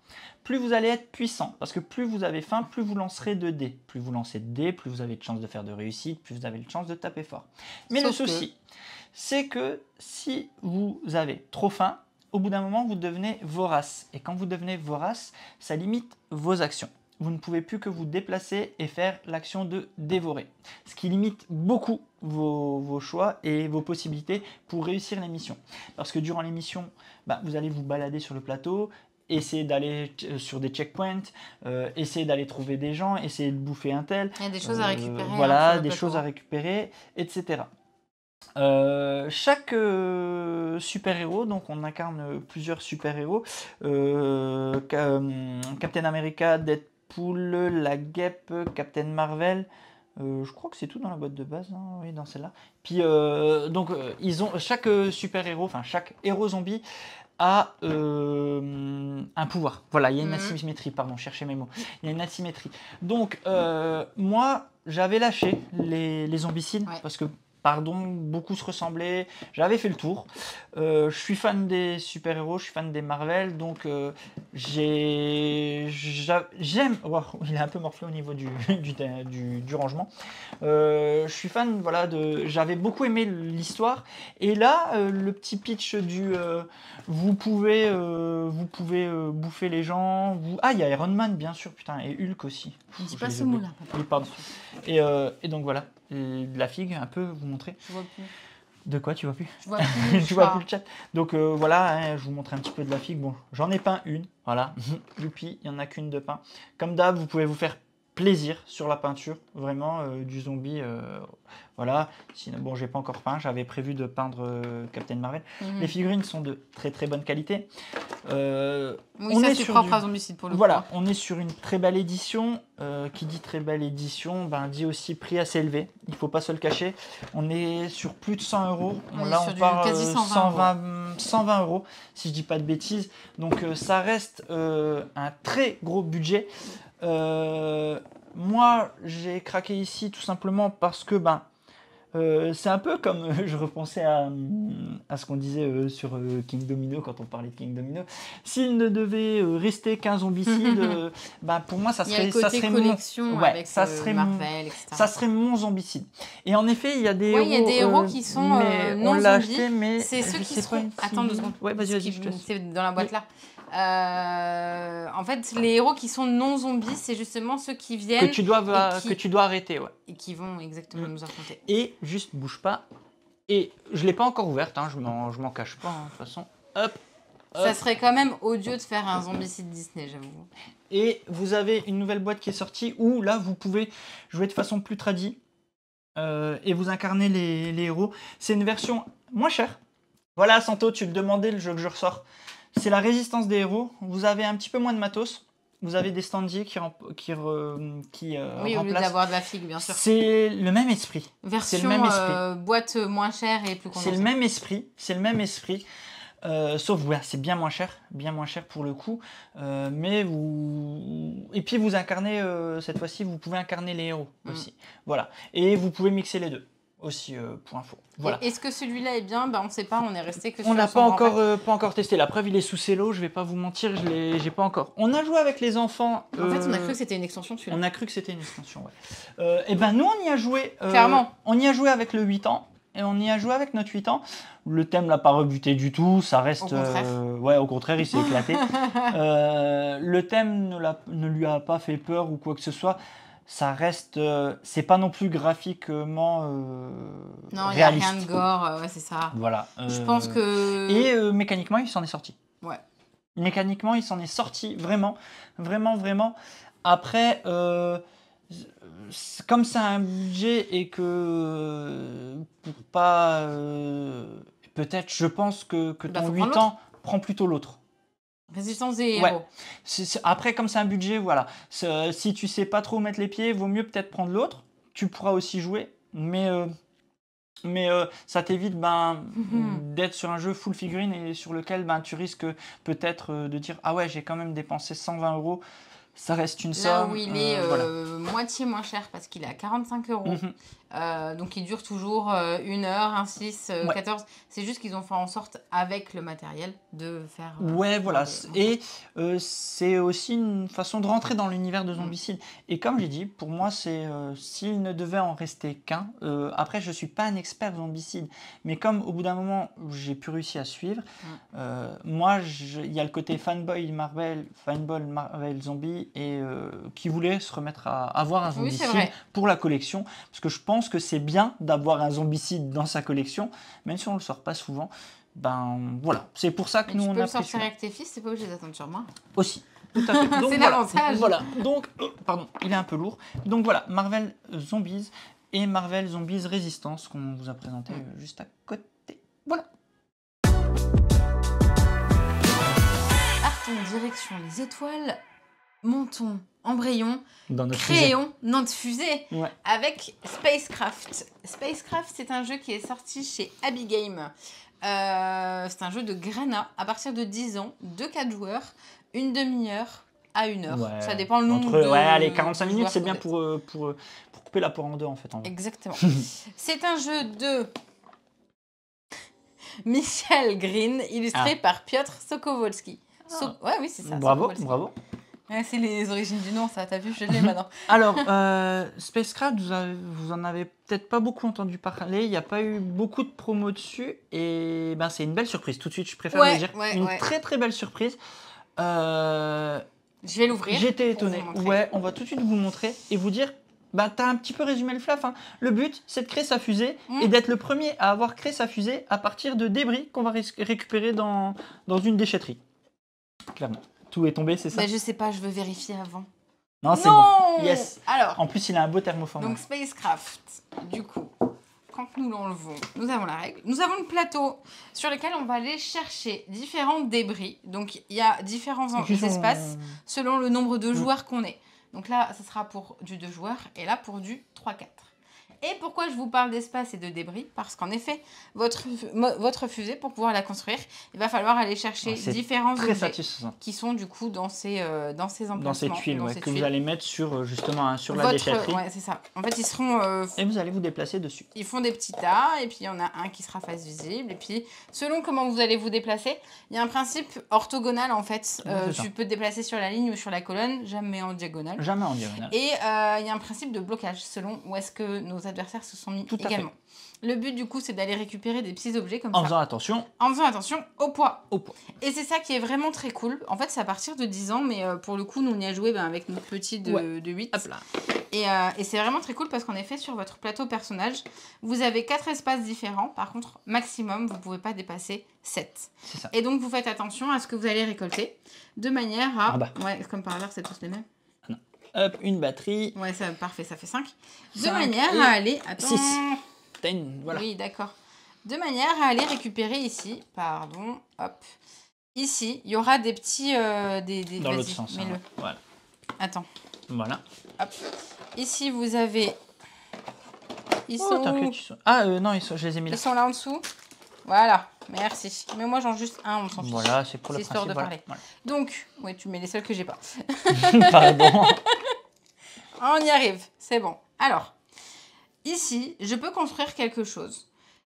plus vous allez être puissant. Parce que plus vous avez faim, plus vous lancerez de dés. Plus vous lancez de dés, plus vous avez de chances de faire de réussite, plus vous avez de chances de taper fort. Mais le souci, c'est que si vous avez trop faim, au bout d'un moment, vous devenez vorace. Et quand vous devenez vorace, ça limite vos actions. vous ne pouvez plus que vous déplacer et faire l'action de dévorer. Ce qui limite beaucoup vos choix et vos possibilités pour réussir les missions. Parce que durant les missions, vous allez vous balader sur le plateau, essayer d'aller sur des checkpoints, essayer d'aller trouver des gens, essayer de bouffer un tel. Il y a des choses à récupérer. Voilà, des choses à récupérer, etc. Chaque super-héros, donc on incarne plusieurs super-héros, Captain America, Deadpool, la Guêpe, Captain Marvel, je crois que c'est tout dans la boîte de base, hein, oui, dans celle-là. Puis ils ont chaque super-héros, enfin chaque héros zombie a un pouvoir. Voilà, il y a une asymétrie, pardon, cherchez mes mots. Il y a une asymétrie. Donc moi, j'avais lâché les zombicides parce que beaucoup se ressemblaient. J'avais fait le tour. Je suis fan des super-héros, je suis fan des Marvel, donc j'aime. Oh, il est un peu morflé au niveau du rangement. Je suis fan, voilà, j'avais beaucoup aimé l'histoire. Et là, le petit pitch du vous pouvez bouffer les gens. Ah, il y a Iron Man, bien sûr, putain, et Hulk aussi. Je dis pas ce mot-là. Oui, pardon. Et donc voilà. De la figue, un peu, vous montrer. Je vois plus. De quoi, tu vois plus? Je vois plus. Tu vois plus le chat. Donc voilà, hein, je vous montre un petit peu de la figue. Bon, j'en ai peint une, voilà. Youpi, il n'y en a qu'une de peint. Comme d'hab, vous pouvez vous faire plaisir sur la peinture, vraiment, du zombie. Voilà. Sinon, bon, j'ai pas encore peint, j'avais prévu de peindre Captain Marvel. Les figurines sont de très très bonne qualité. Oui, ça c'est propre à Zombicide pour le coup. Voilà, on est sur une très belle édition. Qui dit très belle édition, dit aussi prix assez élevé. Il ne faut pas se le cacher. On est sur plus de 100 euros. Là, on part quasi 120 euros, si je dis pas de bêtises. Donc, ça reste un très gros budget. Moi, j'ai craqué ici tout simplement parce que c'est un peu comme, je repensais à ce qu'on disait sur King Domino, quand on parlait de King Domino. S'il ne devait rester qu'un zombicide, pour moi, ça serait collection mon... avec Marvel, etc. Ça serait mon zombicide. Et en effet, il y a des héros... il y a des héros qui sont non zombies. Acheté, mais c'est ceux qui seront... Attends 2 secondes. Ouais, vas-y, c'est dans la boîte là. En fait, les héros qui sont non zombies, c'est justement ceux qui viennent... Que tu dois arrêter, ouais. Et qui vont exactement nous affronter. Et juste, bouge pas. Et je ne l'ai pas encore ouverte, hein, je m'en cache pas, hein, de toute façon. Hop. Ça serait quand même odieux de faire un zombicide Disney, j'avoue. Et vous avez une nouvelle boîte qui est sortie où là, vous pouvez jouer de façon plus tradie et vous incarnez les héros. C'est une version moins chère. Voilà, Santo, tu te demandais le jeu que je ressors. C'est la résistance des héros. Vous avez un petit peu moins de matos. Vous avez des standees qui oui, remplacent. Au lieu d'avoir de la figue, bien sûr. C'est le même esprit. Version boîte moins chère et plus condensée. C'est le même esprit. Sauf, c'est bien moins cher pour le coup. Mais et puis vous incarnez, cette fois-ci, vous pouvez incarner les héros aussi. Voilà. Et vous pouvez mixer les deux. Aussi pour info. Voilà. Est-ce que celui-là est bien? On ne sait pas, on est resté que sur on n'a pas encore testé. La preuve, il est sous cello, je vais pas vous mentir, j'ai pas encore. On a joué avec les enfants. En fait, on a cru que c'était une extension celui-là. On a cru que c'était une extension, ouais. Et nous, on y a joué. Clairement. On y a joué avec le 8 ans. Et on y a joué avec notre 8 ans. Le thème l'a pas rebuté du tout, ça reste... Au contraire. Au contraire, il s'est éclaté. Le thème ne lui a pas fait peur ou quoi que ce soit. Ça reste, c'est pas non plus graphiquement non, réaliste. Il n'y a rien de gore, c'est ça. Voilà. Je pense que... Et mécaniquement, il s'en est sorti. Ouais. Mécaniquement, il s'en est sorti, vraiment, vraiment, vraiment. Après, comme c'est un budget et que pour pas... peut-être, je pense que ton 8 ans prend plutôt l'autre. Résistance des héros. Ouais. Après, comme c'est un budget, voilà. Si tu sais pas trop où mettre les pieds, vaut mieux peut-être prendre l'autre. Tu pourras aussi jouer, mais ça t'évite d'être sur un jeu full figurine et sur lequel tu risques peut-être de dire ah ouais, j'ai quand même dépensé 120 euros. Ça reste une somme. Là où il est moitié moins cher parce qu'il est à 45 euros. Donc il dure toujours 1 heure, 1, 6, 14. C'est juste qu'ils ont fait en sorte, avec le matériel, de faire... ouais, voilà. Et c'est aussi une façon de rentrer dans l'univers de Zombicide. Et comme j'ai dit, pour moi, c'est s'il ne devait en rester qu'un. Après, je suis pas un expert Zombicide, mais comme au bout d'un moment, j'ai pu réussir à suivre, moi, il y a le côté fanboy Marvel Zombie, et qui voulait se remettre à avoir un Zombicide pour la collection, parce que je pense que c'est bien d'avoir un Zombicide dans sa collection, même si on le sort pas souvent. Ben voilà, c'est pour ça que nous on a pris. Tu peux le sortir avec tes fils, c'est pas obligé d'attendre sur moi. Aussi, tout à fait. C'est l'avantage. Voilà, donc, pardon, il est un peu lourd. Donc voilà, Marvel Zombies et Marvel Zombies Resistance qu'on vous a présenté juste à côté. Voilà. Partons direction les étoiles, montons, embrayons, créons notre fusée avec Spacecraft. Spacecraft, c'est un jeu qui est sorti chez Abby Game. C'est un jeu de Grana à partir de 10 ans, de 4 joueurs, une demi-heure à 1 heure. Ouais. Ça dépend le nombre de... allez, 45 minutes, c'est bien pour couper la poire en deux, en fait. Exactement. C'est un jeu de Michel Green, illustré par Piotr Sokovolski. Ouais, oui, c'est ça. Bravo. Ouais, c'est les origines du nom, ça, t'as vu, je l'ai maintenant. Alors, Spacecraft, vous en avez peut-être pas beaucoup entendu parler, il n'y a pas eu beaucoup de promos dessus, et ben, c'est une belle surprise, tout de suite, je préfère le dire. Une très très belle surprise. Je vais l'ouvrir. J'étais étonné. On va tout de suite vous montrer et vous dire, bah, t'as un petit peu résumé le flaf. Hein. Le but, c'est de créer sa fusée et d'être le premier à avoir créé sa fusée à partir de débris qu'on va récupérer dans une déchetterie. Clairement. Tout est tombé, c'est ça? Je sais pas, je veux vérifier avant. Non, c'est bon. Yes. Alors, en plus, il a un beau thermoformat. Donc, Spacecraft, du coup, quand nous l'enlevons, nous avons la règle. Nous avons le plateau sur lequel on va aller chercher différents débris. Donc, il y a différents espaces selon le nombre de joueurs qu'on est. Donc là, ça sera pour du 2 joueurs et là pour du 3-4. Et pourquoi je vous parle d'espace et de débris? Parce qu'en effet, votre fusée, pour pouvoir la construire, il va falloir aller chercher différents objets qui sont du coup dans ces emplacements. Dans ces tuiles, que vous allez mettre sur, justement, sur la déchetterie. Ouais, c'est ça. En fait, ils seront... et vous allez vous déplacer dessus. Ils font des petits tas, et puis il y en a un qui sera face visible. Et puis, selon comment vous allez vous déplacer, il y a un principe orthogonal, en fait. Tu peux te déplacer sur la ligne ou sur la colonne, jamais en diagonale. Jamais en diagonale. Et il y a un principe de blocage, selon où est-ce que nos adversaires se sont mis également. Le but du coup c'est d'aller récupérer des petits objets comme ça. En faisant attention au poids. Et c'est ça qui est vraiment très cool. En fait c'est à partir de 10 ans mais pour le coup nous on y a joué avec notre petit de 8. Hop là. Et c'est vraiment très cool parce qu'en effet sur votre plateau personnage vous avez 4 espaces différents. Par contre maximum vous ne pouvez pas dépasser 7. C'est ça. Et donc vous faites attention à ce que vous allez récolter de manière à... Ouais, comme par hasard c'est tous les mêmes. Hop, une batterie. Ouais, ça, parfait, ça fait 5. De manière à aller... Attends. 6. T'as une, voilà. Oui, d'accord. De manière à aller récupérer ici, pardon, hop. Ici, il y aura des petits... Dans l'autre sens. Mets-le. Voilà. Attends. Voilà. Hop. Ici, vous avez... Ils sont où? Non, je les ai mis là. Ils sont là en dessous. Voilà, merci. Mais moi, j'en ai juste un, on s'en fiche. Voilà, c'est pour le principe. Histoire de parler. Voilà. Donc, oui, tu mets les seuls que j'ai pas. Pardon. On y arrive, c'est bon. Alors, ici, je peux construire quelque chose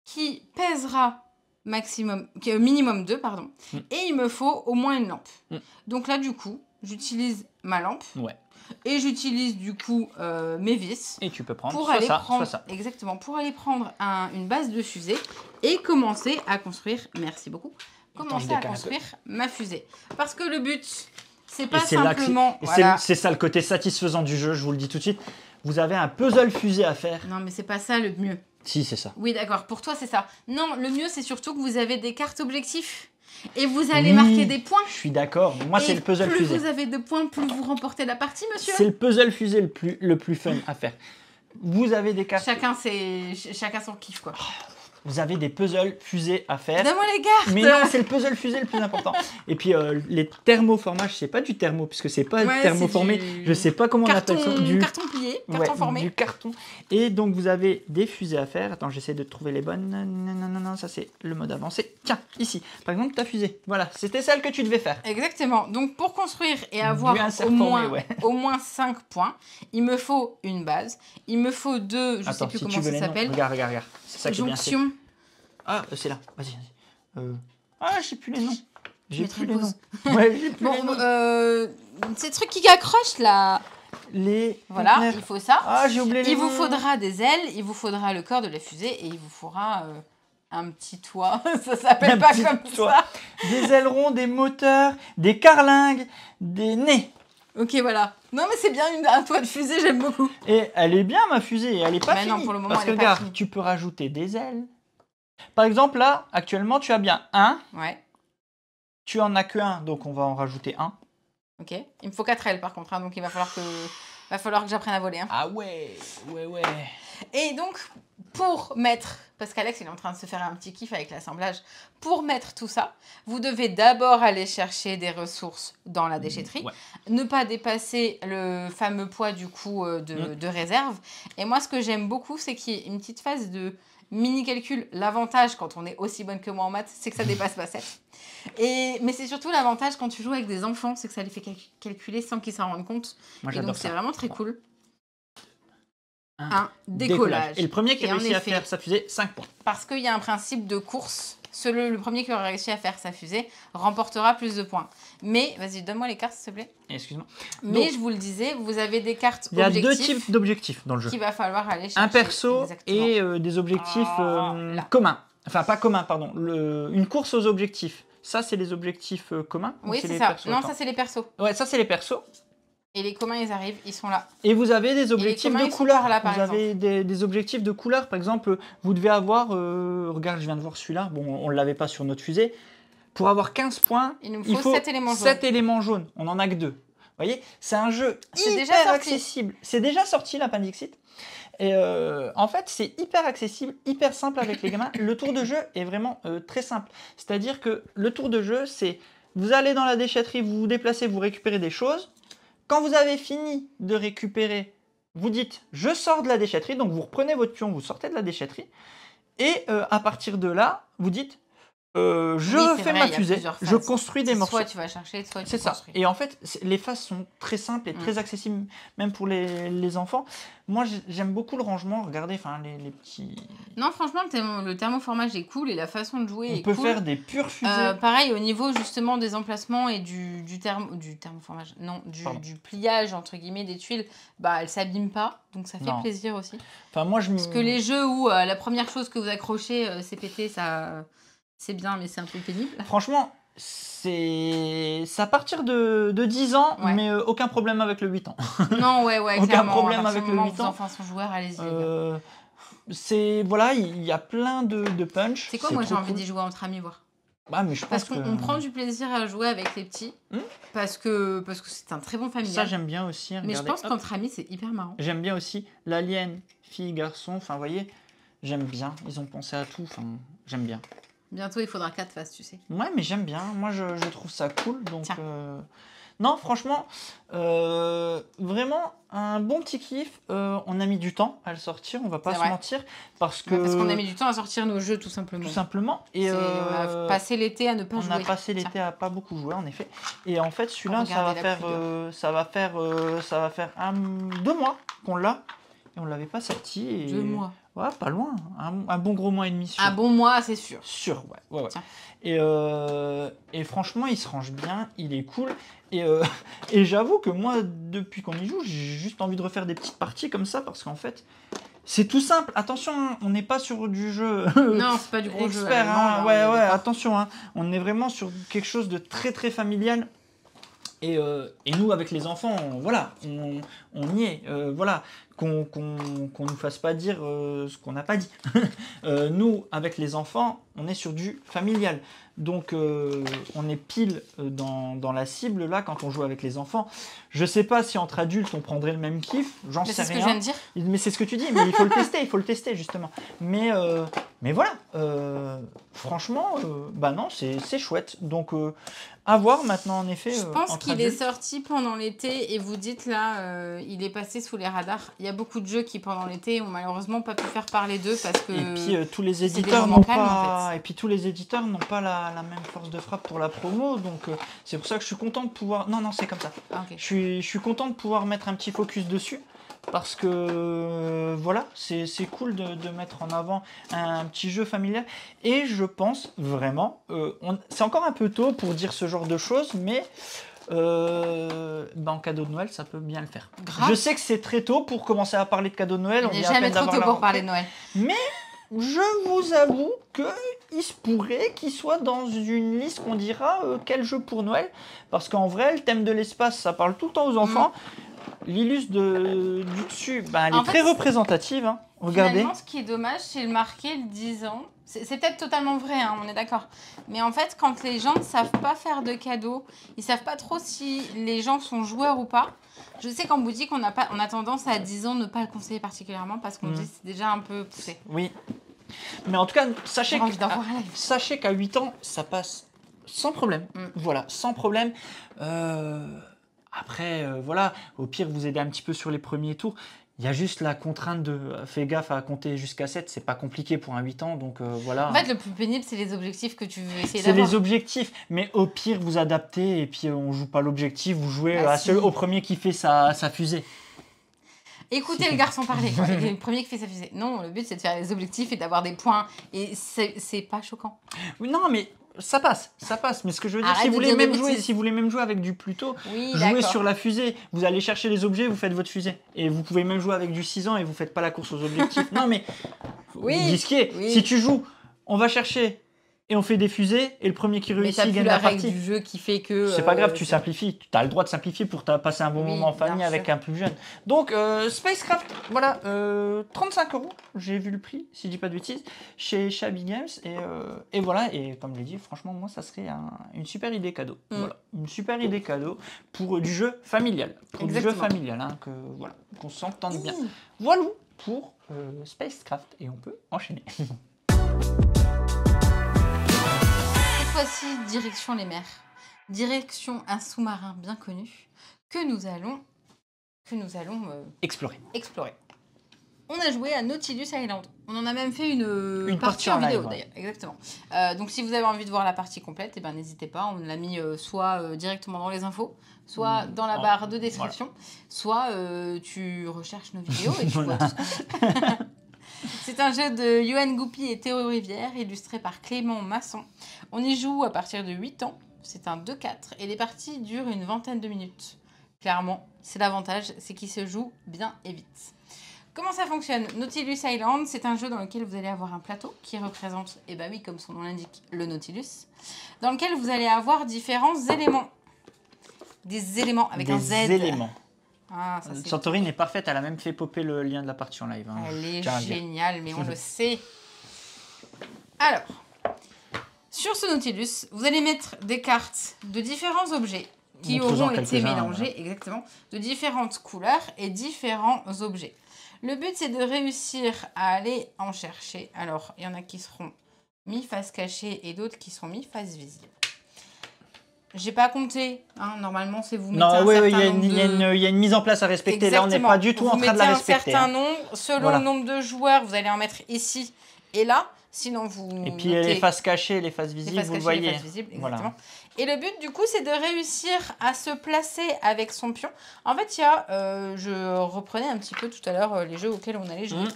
qui pèsera minimum 2, pardon. Et il me faut au moins une lampe. Donc là, du coup, j'utilise ma lampe. Ouais. Et j'utilise du coup mes vis. Et tu peux prendre soit ça. Exactement, pour aller prendre une base de fusée et commencer à construire, merci beaucoup, ma fusée. Parce que le but, c'est pas simplement... C'est ça le côté satisfaisant du jeu, je vous le dis tout de suite. Vous avez un puzzle fusée à faire. Non, mais c'est pas ça le mieux. Si, c'est ça. Oui, d'accord, pour toi c'est ça. Non, le mieux c'est surtout que vous avez des cartes objectifs. Et vous allez marquer des points. Je suis d'accord. Moi, c'est le puzzle fusée. Plus vous avez de points, plus vous remportez la partie, monsieur. C'est le puzzle fusée le plus fun à faire. Vous avez des cartes. Chacun son kiff, quoi. vous avez des puzzles fusées à faire. Donne-moi les cartes. Mais non, c'est le puzzle fusée le plus important. Et puis les thermoformages, c'est pas du thermo, puisque c'est pas thermoformé. Je sais pas comment on appelle ça. Du carton plié, carton formé. Du carton. Et donc vous avez des fusées à faire. Attends, j'essaie de trouver les bonnes. Non, ça c'est le mode avancé. Tiens, ici, par exemple, ta fusée. Voilà, c'était celle que tu devais faire. Exactement. Donc pour construire et avoir au moins 5 points, il me faut une base. Il me faut deux, je sais plus comment ça s'appelle. Regarde. C'est ça qui est bien. Jonction. Ah, c'est là. Vas-y. Ah, j'ai plus les noms. J'ai plus les noms. Ces trucs qui accrochent là. Voilà, conteneurs. il faut ça. Ah, j'ai oublié les noms. Il vous faudra des ailes, il vous faudra le corps de la fusée et il vous faudra un petit toit. Ça s'appelle pas comme ça. Des ailerons, des moteurs, des carlingues, des nez. Ok, voilà. Non, mais c'est bien un toit de fusée, j'aime beaucoup. Et elle est bien, ma fusée, elle est pas finie. Non, pour le moment, parce que elle est pas finie. tu peux rajouter des ailes. Par exemple, là, actuellement, tu as bien un. Ouais. Tu en as que un, donc on va en rajouter un. Ok. Il me faut 4 ailes, par contre, hein, donc il va falloir que j'apprenne à voler. Hein. Ah ouais. Et donc, pour mettre, parce qu'Alex il est en train de se faire un petit kiff avec l'assemblage, pour mettre tout ça, vous devez d'abord aller chercher des ressources dans la déchetterie, ne pas dépasser le fameux poids du coup de réserve. Et moi, ce que j'aime beaucoup, c'est qu'il y ait une petite phase de mini-calcul. L'avantage, quand on est aussi bonne que moi en maths, c'est que ça dépasse pas 7. Mais c'est surtout l'avantage quand tu joues avec des enfants, c'est que ça les fait calculer sans qu'ils s'en rendent compte. Moi, et donc, c'est vraiment très cool. Un décollage. Et le premier qui a réussi à faire sa fusée, 5 points. Parce qu'il y a un principe de course. Le premier qui aura réussi à faire sa fusée remportera plus de points. Mais, vas-y, donne-moi les cartes, s'il te plaît. Excuse-moi. Mais je vous le disais, vous avez des cartes objectifs. Il y a deux types d'objectifs dans le jeu. Qu'il va falloir aller chercher. Un perso et des objectifs communs. Enfin, pas communs, pardon. Une course aux objectifs. Ça, c'est les objectifs communs. Oui, c'est ça. Non, ça, c'est les persos. Ouais, ça, c'est les persos. Et les communs, ils arrivent, ils sont là. Et vous avez des objectifs de couleur. Vous avez des objectifs de couleur. Par exemple, vous devez avoir... regarde, je viens de voir celui-là. Bon, on ne l'avait pas sur notre fusée. Pour avoir 15 points, il faut 7 éléments jaunes. 7 éléments jaunes. On n'en a que 2. Vous voyez, c'est un jeu hyper accessible. C'est déjà sorti, la Pandixit. Et en fait, c'est hyper accessible, hyper simple avec les gamins. Le tour de jeu est vraiment très simple. C'est-à-dire que le tour de jeu, c'est... Vous allez dans la déchetterie, vous vous déplacez, vous récupérez des choses. Quand vous avez fini de récupérer, vous dites « je sors de la déchetterie », donc vous reprenez votre pion, vous sortez de la déchetterie, et à partir de là, vous dites je fais ma fusée, je construis des morceaux. Soit tu vas chercher, soit tu construis. C'est ça. Et en fait, les phases sont très simples et très accessibles, même pour les enfants. Moi, j'aime beaucoup le rangement. Regardez, les petits... Non, franchement, le thermoformage est cool et la façon de jouer est cool. On peut faire des pures fusées. Pareil, au niveau justement des emplacements et du thermoformage, non, du pliage, entre guillemets, des tuiles, elles s'abîment pas. Donc ça fait plaisir aussi. Enfin, moi, Parce que les jeux où la première chose que vous accrochez, c'est pété, ça... C'est bien, mais c'est un peu pénible. Franchement, c'est à partir de 10 ans, mais aucun problème avec le 8 ans. Non, aucun clairement, problème avec le 8 ans. Les enfants sont joueurs, allez-y. Voilà, il y a plein de punch. C'est quoi, moi j'ai envie d'y jouer entre amis, voir. Mais je parce qu'on prend du plaisir à jouer avec les petits, parce que c'est un très bon familial. Ça, j'aime bien aussi. Mais je pense qu'entre amis, c'est hyper marrant. J'aime bien aussi l'alien, fille, garçon. Enfin, vous voyez, j'aime bien. Ils ont pensé à tout. Enfin, j'aime bien. Bientôt, il faudra 4 phases, tu sais. Ouais, mais j'aime bien. Moi, je trouve ça cool. Donc, non, franchement, vraiment, un bon petit kiff. On a mis du temps à le sortir, on va pas se mentir. Parce qu'on a mis du temps à sortir nos jeux, tout simplement. Tout simplement. Et on a passé l'été à ne pas jouer. On a passé l'été à pas beaucoup jouer, en effet. Et en fait, celui-là, ça va faire 2 mois qu'on l'a. Et on l'avait pas sorti. Et... 2 mois. Ouais, pas loin. Un bon gros mois et demi. Sûr. Un bon mois, c'est sûr. Sûr, ouais. Et franchement, il se range bien, il est cool. Et j'avoue que moi, depuis qu'on y joue, j'ai juste envie de refaire des petites parties comme ça, parce qu'en fait, c'est tout simple. Attention, on n'est pas sur du jeu non, c'est pas du gros expert. Jeu, attention. On est vraiment sur quelque chose de très, très familial. Et nous, avec les enfants, on y est. Qu'on nous fasse pas dire ce qu'on n'a pas dit. Nous, avec les enfants, on est sur du familial. Donc, on est pile dans la cible, là, quand on joue avec les enfants. Je sais pas si entre adultes, on prendrait le même kiff. J'en sais rien. C'est ce que je viens de dire. Mais c'est ce que tu dis, mais il faut le tester, justement. Mais Mais voilà, franchement, bah non, c'est chouette. Donc, à voir maintenant, en effet. Je pense qu'il est sorti pendant l'été et vous dites là, il est passé sous les radars. Il y a beaucoup de jeux qui, pendant l'été, ont malheureusement pas pu faire parler d'eux parce que. Et puis, tous les éditeurs n'ont pas. En fait. Et puis, tous les éditeurs n'ont pas la même force de frappe pour la promo. Donc, c'est pour ça que je suis content de pouvoir. Non, c'est comme ça. Okay. Je suis content de pouvoir mettre un petit focus dessus. Parce que voilà, c'est cool de mettre en avant un petit jeu familial. Et je pense vraiment, c'est encore un peu tôt pour dire ce genre de choses, mais en cadeau de Noël, ça peut bien le faire. Grave. Je sais que c'est très tôt pour commencer à parler de cadeau de Noël. Il n'est jamais trop tôt pour parler de Noël. Mais je vous avoue qu'il se pourrait qu'il soit dans une liste qu'on dira quel jeu pour Noël. Parce qu'en vrai, le thème de l'espace, ça parle tout le temps aux enfants. L'illustre du dessus, elle est très représentative. Hein. Regardez. Finalement, ce qui est dommage, c'est le marqué le 10 ans. C'est peut-être totalement vrai, hein, on est d'accord. Mais en fait, quand les gens ne savent pas faire de cadeaux, ils ne savent pas trop si les gens sont joueurs ou pas. Je sais qu'en boutique, on a tendance à 10 ans ne pas le conseiller particulièrement parce qu'on dit que c'est déjà un peu poussé. Oui. Mais en tout cas, sachez qu'à 8 ans, ça passe sans problème. Voilà, sans problème. Après, voilà, au pire, vous aidez un petit peu sur les premiers tours. Il y a juste la contrainte de fais gaffe à compter jusqu'à 7, c'est pas compliqué pour un 8 ans, donc voilà. En fait, le plus pénible, c'est les objectifs que tu veux essayer d'avoir. C'est les objectifs, mais au pire, vous adaptez et puis on joue pas l'objectif, vous jouez au premier qui fait sa fusée. Écoutez le garçon parler, le premier qui fait sa fusée. Non, le but, c'est de faire les objectifs et d'avoir des points, et c'est pas choquant. Oui, non, mais... Ça passe. Mais ce que je veux dire, si vous voulez même jouer avec du Pluto, jouez sur la fusée. Vous allez chercher les objets, vous faites votre fusée. Et vous pouvez même jouer avec du 6 ans et vous faites pas la course aux objectifs. Non mais, disquez. Si tu joues, on va chercher et on fait des fusées et le premier qui réussit gagne la partie. Mais t'as plus la règle du jeu qui fait que... C'est pas grave, tu simplifies. Tu as le droit de simplifier pour passer un bon moment en famille avec un plus jeune. Donc, Spacecraft, voilà, 35 €, j'ai vu le prix, si je dis pas de bêtises, chez Shabby Games. Et voilà, et comme je l'ai dit, franchement, moi, ça serait une super idée cadeau. Voilà, une super idée cadeau pour du jeu familial. Pour du jeu familial, hein, qu'on s'entende bien. Voilà pour Spacecraft. Et on peut enchaîner. Voici direction les mers, direction un sous-marin bien connu que nous allons explorer. On a joué à Nautilus Island. On en a même fait une partie en vidéo d'ailleurs. Exactement. Donc si vous avez envie de voir la partie complète, n'hésitez pas. On l'a mis soit directement dans les infos, soit dans la barre de description, soit tu recherches nos vidéos et tu vois tout ce qu'on fait. C'est un jeu de Yoann Goupy et Théo Rivière, illustré par Clément Masson. On y joue à partir de 8 ans. C'est un 2-4 et les parties durent une vingtaine de minutes. Clairement, c'est l'avantage, c'est qu'il se joue bien et vite. Comment ça fonctionne? Nautilus Island, c'est un jeu dans lequel vous allez avoir un plateau qui représente, comme son nom l'indique, le Nautilus, dans lequel vous allez avoir différents éléments. Des éléments avec un Z. Des éléments. Santorini est parfaite, elle a même fait popper le lien de la partie en live. Hein, elle est géniale, mais on le sait. Alors, sur ce Nautilus, vous allez mettre des cartes de différents objets qui auront été mélangés, exactement, de différentes couleurs et différents objets. Le but, c'est de réussir à aller en chercher. Alors, il y en a qui seront mis face cachée et d'autres qui sont mis face visible. J'ai pas compté, hein. Normalement c'est vous mettez un certain nombre il y a une mise en place à respecter. Exactement. Là on n'est pas du tout en train de la respecter. Vous mettez un certain nombre, selon le nombre de joueurs, vous allez en mettre ici et là, sinon vous et puis les faces cachées, les faces visibles, vous voyez. Les faces visibles, exactement. Et le but du coup c'est de réussir à se placer avec son pion. En fait il y a, je reprenais un petit peu tout à l'heure les jeux auxquels on allait jouer.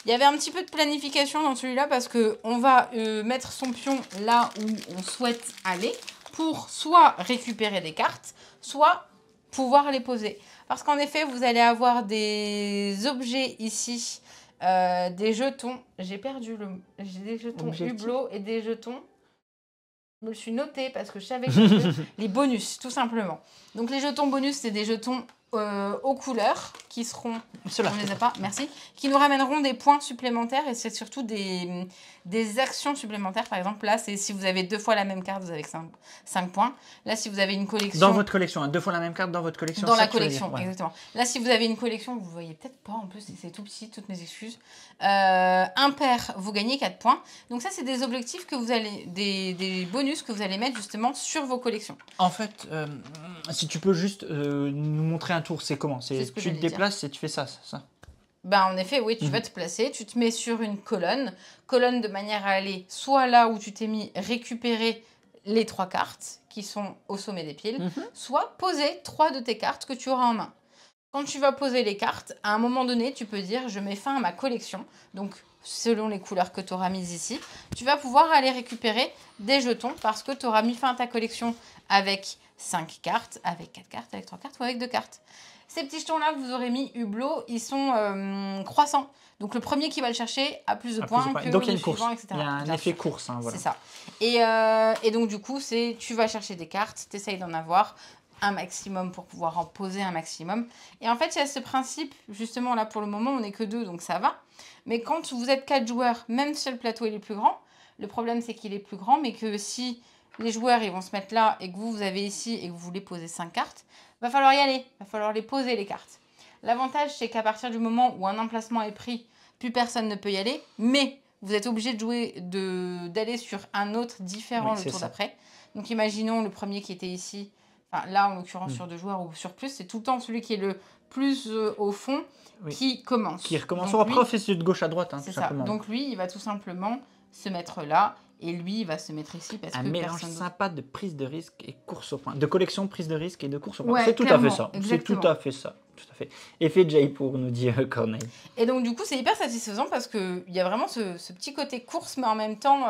Il y avait un petit peu de planification dans celui-là parce qu'on va mettre son pion là où on souhaite aller, pour soit récupérer des cartes, soit pouvoir les poser. Parce qu'en effet, vous allez avoir des objets ici, des jetons. J'ai des jetons Hublot et des jetons... Je me le suis noté parce que je savais que les bonus, tout simplement. Donc les jetons bonus, c'est des jetons aux couleurs qui seront, Cela. on les a pas, merci, qui nous ramèneront des points supplémentaires et c'est surtout des actions supplémentaires. Par exemple, là, c'est si vous avez 2 fois la même carte, vous avez 5 points. Là, si vous avez une collection... Dans votre collection, hein, 2 fois la même carte dans votre collection. Dans la collection, exactement. Là, si vous avez une collection, vous ne voyez peut-être pas, en plus, c'est tout petit, toutes mes excuses. Impair, vous gagnez 4 points. Donc ça, c'est des objectifs que vous allez, des bonus que vous allez mettre justement sur vos collections. En fait, si tu peux juste nous montrer un tour, c'est comment? Tu te déplaces et tu fais ça. Ben, en effet, oui, tu vas te placer, tu te mets sur une colonne de manière à aller soit là où tu t'es mis récupérer les 3 cartes qui sont au sommet des piles, soit poser 3 de tes cartes que tu auras en main. Quand tu vas poser les cartes, à un moment donné, tu peux dire « je mets fin à ma collection ». Donc, selon les couleurs que tu auras mises ici, tu vas pouvoir aller récupérer des jetons parce que tu auras mis fin à ta collection avec 5 cartes, avec 4 cartes, avec 3 cartes ou avec 2 cartes. Ces petits jetons-là que vous aurez mis hublot, ils sont croissants. Donc le premier qui va le chercher a plus de points que donc, il y a le une course. suivant, etc. Il y a un effet course. Hein, voilà. C'est ça. Et donc du coup, tu vas chercher des cartes, tu essayes d'en avoir un maximum pour pouvoir en poser un maximum. Et en fait, il y a ce principe, justement là pour le moment, on n'est que 2, donc ça va. Mais quand vous êtes 4 joueurs, même si le plateau il est plus grand, le problème c'est qu'il est plus grand, mais que si les joueurs ils vont se mettre là et que vous avez ici et que vous voulez poser 5 cartes, va falloir y aller, va falloir les poser les cartes. L'avantage c'est qu'à partir du moment où un emplacement est pris, plus personne ne peut y aller, mais vous êtes obligé de jouer, d'aller sur un autre différent le tour d'après. Donc imaginons le premier qui était ici, enfin là en l'occurrence sur 2 joueurs ou sur plus, c'est tout le temps celui qui est le plus au fond qui commence. Qui recommence. Après, c'est de gauche à droite, hein, c'est ça. Donc lui, il va tout simplement se mettre là. Et lui, il va se mettre ici parce un que mélange sympa de prise de risque et course au point. De collection, prise de risque et de course au point. Ouais, c'est tout à fait ça. C'est tout à fait ça. Tout à fait. Effet Jay pour nous dire Corneille. Et donc, du coup, c'est hyper satisfaisant parce qu'il y a vraiment ce petit côté course, mais en même temps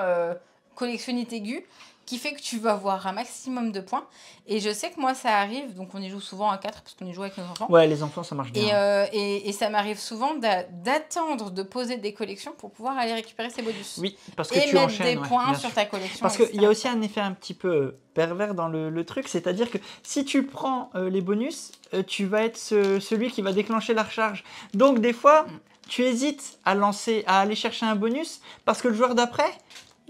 collectionnite aiguë, qui fait que tu vas avoir un maximum de points. Et je sais que moi, ça arrive, donc on y joue souvent à 4 parce qu'on y joue avec nos enfants. Ouais, les enfants, ça marche bien. Et ça m'arrive souvent d'attendre de poser des collections pour pouvoir aller récupérer ces bonus. Oui, parce que et tu mettre enchaînes des points sur ta collection. Parce qu'il y a aussi un effet un petit peu pervers dans le truc, c'est-à-dire que si tu prends les bonus, tu vas être celui qui va déclencher la recharge. Donc des fois, tu hésites à aller chercher un bonus parce que le joueur d'après,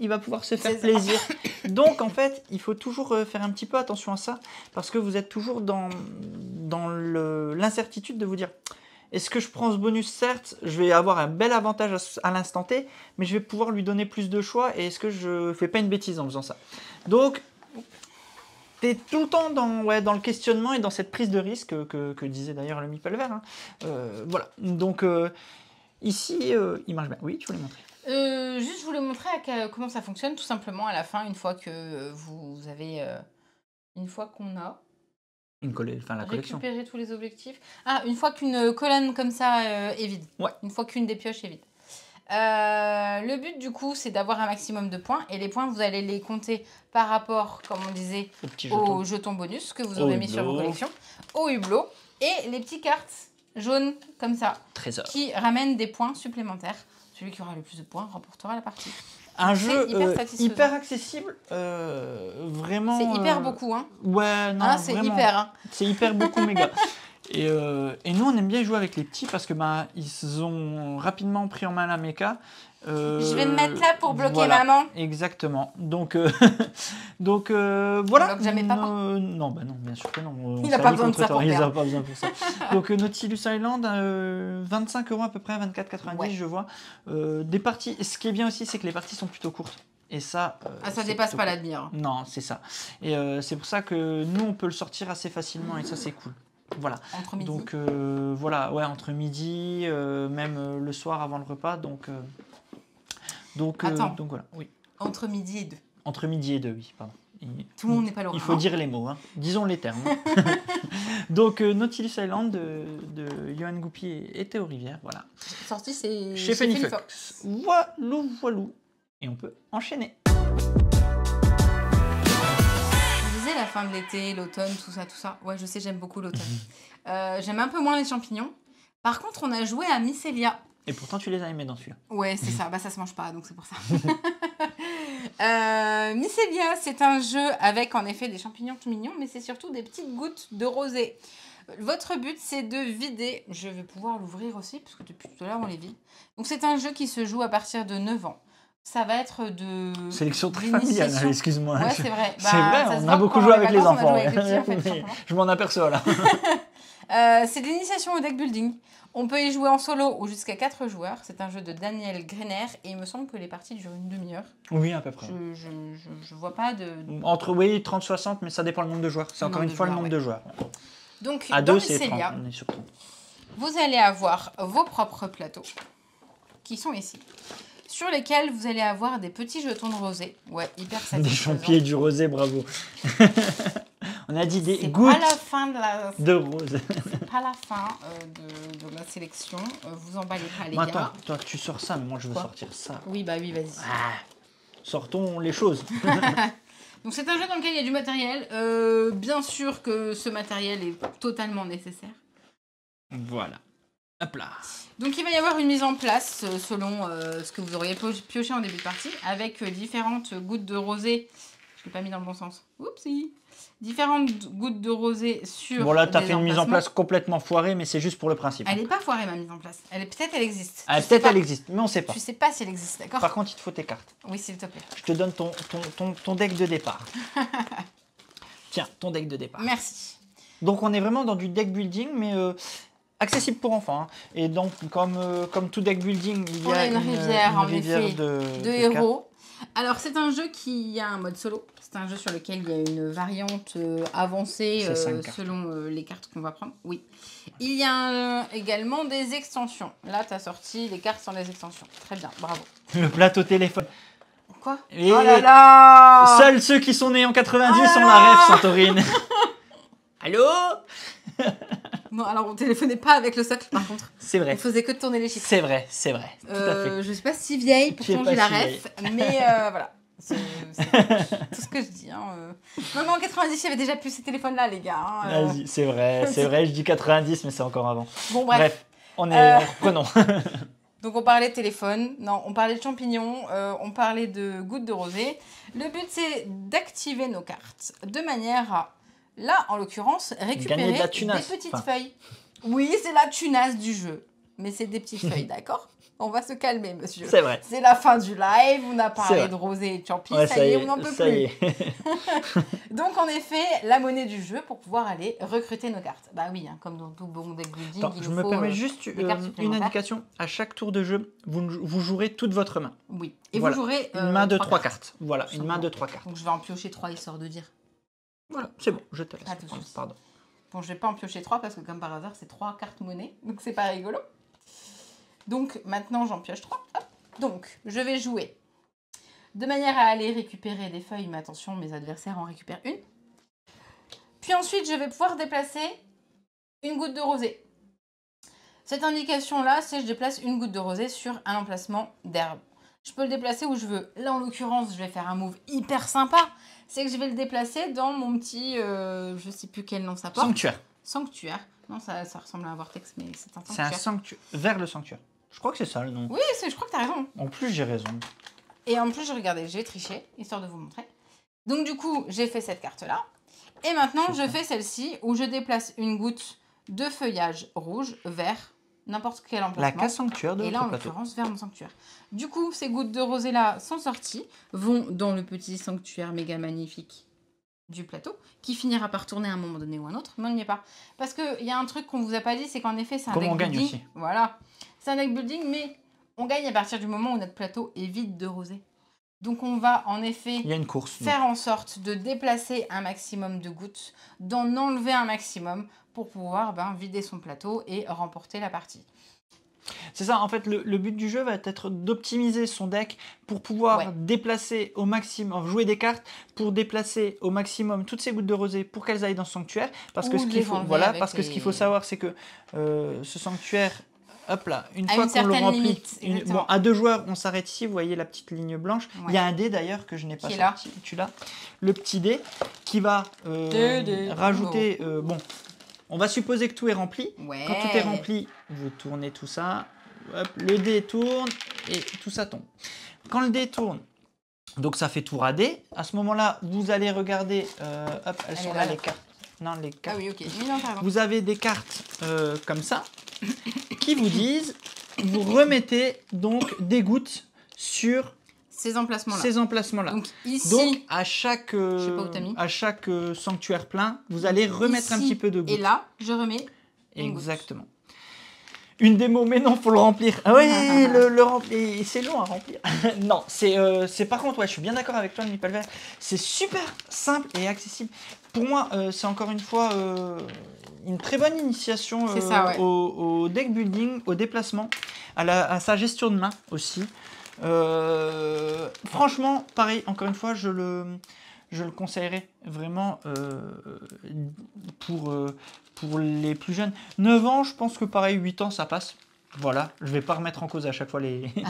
il va pouvoir se faire plaisir. Donc, en fait, il faut toujours faire un petit peu attention à ça, parce que vous êtes toujours dans l'incertitude de vous dire, est-ce que je prends ce bonus? Certes, je vais avoir un bel avantage à l'instant T, mais je vais pouvoir lui donner plus de choix, et est-ce que je ne fais pas une bêtise en faisant ça? Donc, tu es tout le temps dans le questionnement et dans cette prise de risque que disait d'ailleurs le Meeple Vert. Hein. Voilà. Donc, ici, il marche bien. Oui, tu voulais montrer. Juste, je voulais montrer comment ça fonctionne, tout simplement, à la fin, une fois que vous avez... une fois qu'on a... la collection. Récupérer tous les objectifs. Ah, une fois qu'une colonne comme ça est vide. Ouais. Une fois qu'une des pioches est vide. Le but, du coup, c'est d'avoir un maximum de points. Et les points, vous allez les compter par rapport, comme on disait, aux jetons bonus que vous aurez mis sur vos collections, au hublot, et les petites cartes jaunes, comme ça, Trésor. Qui ramènent des points supplémentaires. Celui qui aura le plus de points remportera la partie. Un jeu hyper accessible, vraiment... C'est hyper beaucoup, hein. Ouais, non, c'est hyper, hein. C'est hyper beaucoup, méga. Et nous, on aime bien jouer avec les petits parce que ils ont rapidement pris en main la méca. Je vais me mettre là pour bloquer maman. Exactement. Donc voilà. On jamais papa. Non, bien sûr que non. Il n'a pas besoin de ça pour Il n'a pas besoin pour ça. Donc Nautilus Island, 25 € à peu près, 24,90 je vois. Des parties. Ce qui est bien aussi, c'est que les parties sont plutôt courtes. Et ça. Ça dépasse pas la demi-heure. Non, c'est ça. Et c'est pour ça que nous, on peut le sortir assez facilement et ça, c'est cool. Voilà. Entre midi. Donc voilà, ouais, entre midi, même le soir avant le repas. Donc voilà, oui. Entre midi et 2. Entre midi et 2, oui, pardon. Tout le monde n'est pas là. Il faut dire les mots, hein. Disons les termes. Donc Nautilus Island de Johan Goupy et Théo Rivière, voilà. Sorti, c'est chez Fenifox. Voilou. Et on peut enchaîner. La fin de l'été, l'automne, tout ça. Ouais, je sais, j'aime beaucoup l'automne. J'aime un peu moins les champignons. Par contre, on a joué à Mycelia. Et pourtant, tu les as aimés dans celui-là. Ouais, c'est ça. Bah, ça se mange pas, donc c'est pour ça. Mycelia, c'est un jeu avec, en effet, des champignons tout mignons, mais c'est surtout des petites gouttes de rosée. Votre but, c'est de vider. Je vais pouvoir l'ouvrir aussi, parce que depuis tout à l'heure, on les vide. Donc, c'est un jeu qui se joue à partir de 9 ans. Ça va être de... Sélection très familiale, excuse-moi. Ouais, c'est vrai. C'est vrai, on a beaucoup joué avec les enfants. Je m'en aperçois, là. C'est de l'initiation au deck building. On peut y jouer en solo ou jusqu'à 4 joueurs. C'est un jeu de Daniel Greiner et il me semble que les parties durent une demi-heure. Oui, à peu près. Je vois pas de... Entre, oui, 30-60, mais ça dépend le nombre de joueurs. C'est encore une fois le nombre de joueurs. Donc, à 2, c'est 30. On est sur 30. Vous allez avoir vos propres plateaux qui sont ici, sur lesquels vous allez avoir des petits jetons de rosée. Ouais, hyper satisfaisant. Des champignons du rosé, bravo. On a dit des gouttes pas la fin de rose. C'est pas la fin de ma sélection. Vous emballez pas, les gars. Attends, toi, tu sors ça, mais moi, je veux sortir ça. Oui, bah oui, vas-y. Ah, sortons les choses. Donc, c'est un jeu dans lequel il y a du matériel. Bien sûr que ce matériel est totalement nécessaire. Voilà. Hop là. Donc, il va y avoir une mise en place selon ce que vous auriez pioché en début de partie, avec différentes gouttes de rosée. Je ne l'ai pas mis dans le bon sens. Oupsie. Différentes gouttes de rosée sur... Bon, là, tu as fait une mise en place complètement foirée, mais c'est juste pour le principe. Elle n'est pas foirée, ma mise en place. Peut-être elle existe. Peut-être elle existe, mais on ne sait pas. Tu ne sais pas si elle existe, d'accord? Par contre, il te faut tes cartes. Oui, s'il te plaît. Je te donne ton deck de départ. Tiens, ton deck de départ. Merci. Donc, on est vraiment dans du deck building, mais... accessible pour enfants. Hein. Et donc, comme tout deck building, il y a une rivière, en effet, de héros. Alors, c'est un jeu qui a un mode solo. C'est un jeu sur lequel il y a une variante avancée selon les cartes qu'on va prendre. Oui. Il y a également des extensions. Là, tu as sorti les cartes sans les extensions. Très bien, bravo. Le plateau téléphone. Quoi? Et oh là là! Seuls ceux qui sont nés en 90 ont la ref, Santorine. Allô? Non, alors on téléphonait pas avec le socle par contre. C'est vrai. On faisait que de tourner les chiffres. C'est vrai, tout à fait. Je suis pas si vieille pour changer la ref, mais voilà. C'est tout ce que je dis. Hein. Non, en 90, il y avait déjà plus ces téléphones-là, les gars. Hein. Vas-y, c'est vrai, je dis 90, mais c'est encore avant. Bon, bref. Reprenons. Donc, on parlait de téléphone, non, on parlait de champignons, on parlait de gouttes de rosée. Le but, c'est d'activer nos cartes de manière à, là, en l'occurrence, récupérer des petites feuilles. Oui, c'est la tunasse du jeu, mais c'est des petites feuilles, d'accord? On va se calmer, monsieur. C'est vrai. C'est la fin du live, on a parlé de rosé et de champi, ouais, ça y est, on n'en peut plus. Donc, en effet, la monnaie du jeu pour pouvoir aller recruter nos cartes. Bah oui, hein, comme dans tout bon deck building, je me permets juste une indication. À chaque tour de jeu, vous jouerez toute votre main. Oui. Et voilà. Vous jouerez une main de 3 cartes. Voilà, une main de 3 cartes. Donc je vais en piocher 3 histoire de dire. Voilà, c'est bon, je te laisse. Pardon. Bon, je vais pas en piocher 3 parce que comme par hasard, c'est 3 cartes monnaie, donc c'est pas rigolo. Donc, maintenant, j'en pioche 3. Hop. Donc, je vais jouer de manière à aller récupérer des feuilles. Mais attention, mes adversaires en récupèrent une. Puis ensuite, je vais pouvoir déplacer une goutte de rosée. Cette indication-là, c'est je déplace une goutte de rosée sur un emplacement d'herbe. Je peux le déplacer où je veux. Là, en l'occurrence, je vais faire un move hyper sympa. C'est que je vais le déplacer dans mon petit... je sais plus quel nom ça porte. Sanctuaire. Non, ça ressemble à un vortex, mais c'est un sanctuaire. C'est un sanctuaire. Vers le sanctuaire. Je crois que c'est ça le nom. Oui, je crois que tu as raison. En plus, j'ai raison. Et en plus, regardez, j'ai triché, histoire de vous montrer. Donc du coup, j'ai fait cette carte-là. Et maintenant, je fais celle-ci, où je déplace une goutte de feuillage rouge vers n'importe quel emplacement. La case sanctuaire de votre plateau. Et là, en l'occurrence, vers mon sanctuaire. Du coup, ces gouttes de rosée-là sont sorties, vont dans le petit sanctuaire méga magnifique du plateau, qui finira par tourner à un moment donné ou un autre, mais on n'y est pas. Parce qu'il y a un truc qu'on vous a pas dit, c'est qu'en effet, c'est un deck building. Aussi. Voilà. C'est un deck building, mais on gagne à partir du moment où notre plateau est vide de rosée. Donc on va en effet faire en sorte de déplacer un maximum de gouttes, d'en enlever un maximum pour pouvoir vider son plateau et remporter la partie. C'est ça, en fait, le but du jeu va être d'optimiser son deck pour pouvoir déplacer au maximum, jouer des cartes pour déplacer au maximum toutes ces gouttes de rosée pour qu'elles aillent dans ce sanctuaire. Parce que ce qu'il faut savoir, c'est que ce sanctuaire, hop là, une fois qu'on le remplit, à 2 joueurs, on s'arrête ici, vous voyez la petite ligne blanche. Il y a un dé d'ailleurs que je n'ai pas sorti, tu l'as. Le petit dé qui va rajouter... on va supposer que tout est rempli. Ouais. Quand tout est rempli, vous tournez tout ça. Hop, le dé tourne et tout ça tombe. Quand le dé tourne, donc ça fait tour à dé. À ce moment-là, vous allez regarder. Hop, elles sont là les cartes. Non, les cartes. Ah oui, ok. Oui, non, pardon. Vous avez des cartes comme ça qui vous disent, vous remettez donc des gouttes sur ces emplacements-là. Ces emplacements-là. Donc ici, donc, à chaque sanctuaire plein, vous allez remettre ici, un petit peu de gouttes. Et là, je remets exactement. Une démo, mais non, faut le remplir. Ah ouais, le remplir, c'est long à remplir. Non, c'est par contre, ouais, je suis bien d'accord avec toi, le Meeple Vert. C'est super simple et accessible. Pour moi, c'est encore une fois une très bonne initiation au deck building, au déplacement, à sa gestion de main aussi. Franchement, pareil, encore une fois, je le conseillerais vraiment pour les plus jeunes. 9 ans, je pense que pareil, 8 ans, ça passe. Voilà, je vais pas remettre en cause à chaque fois les c'est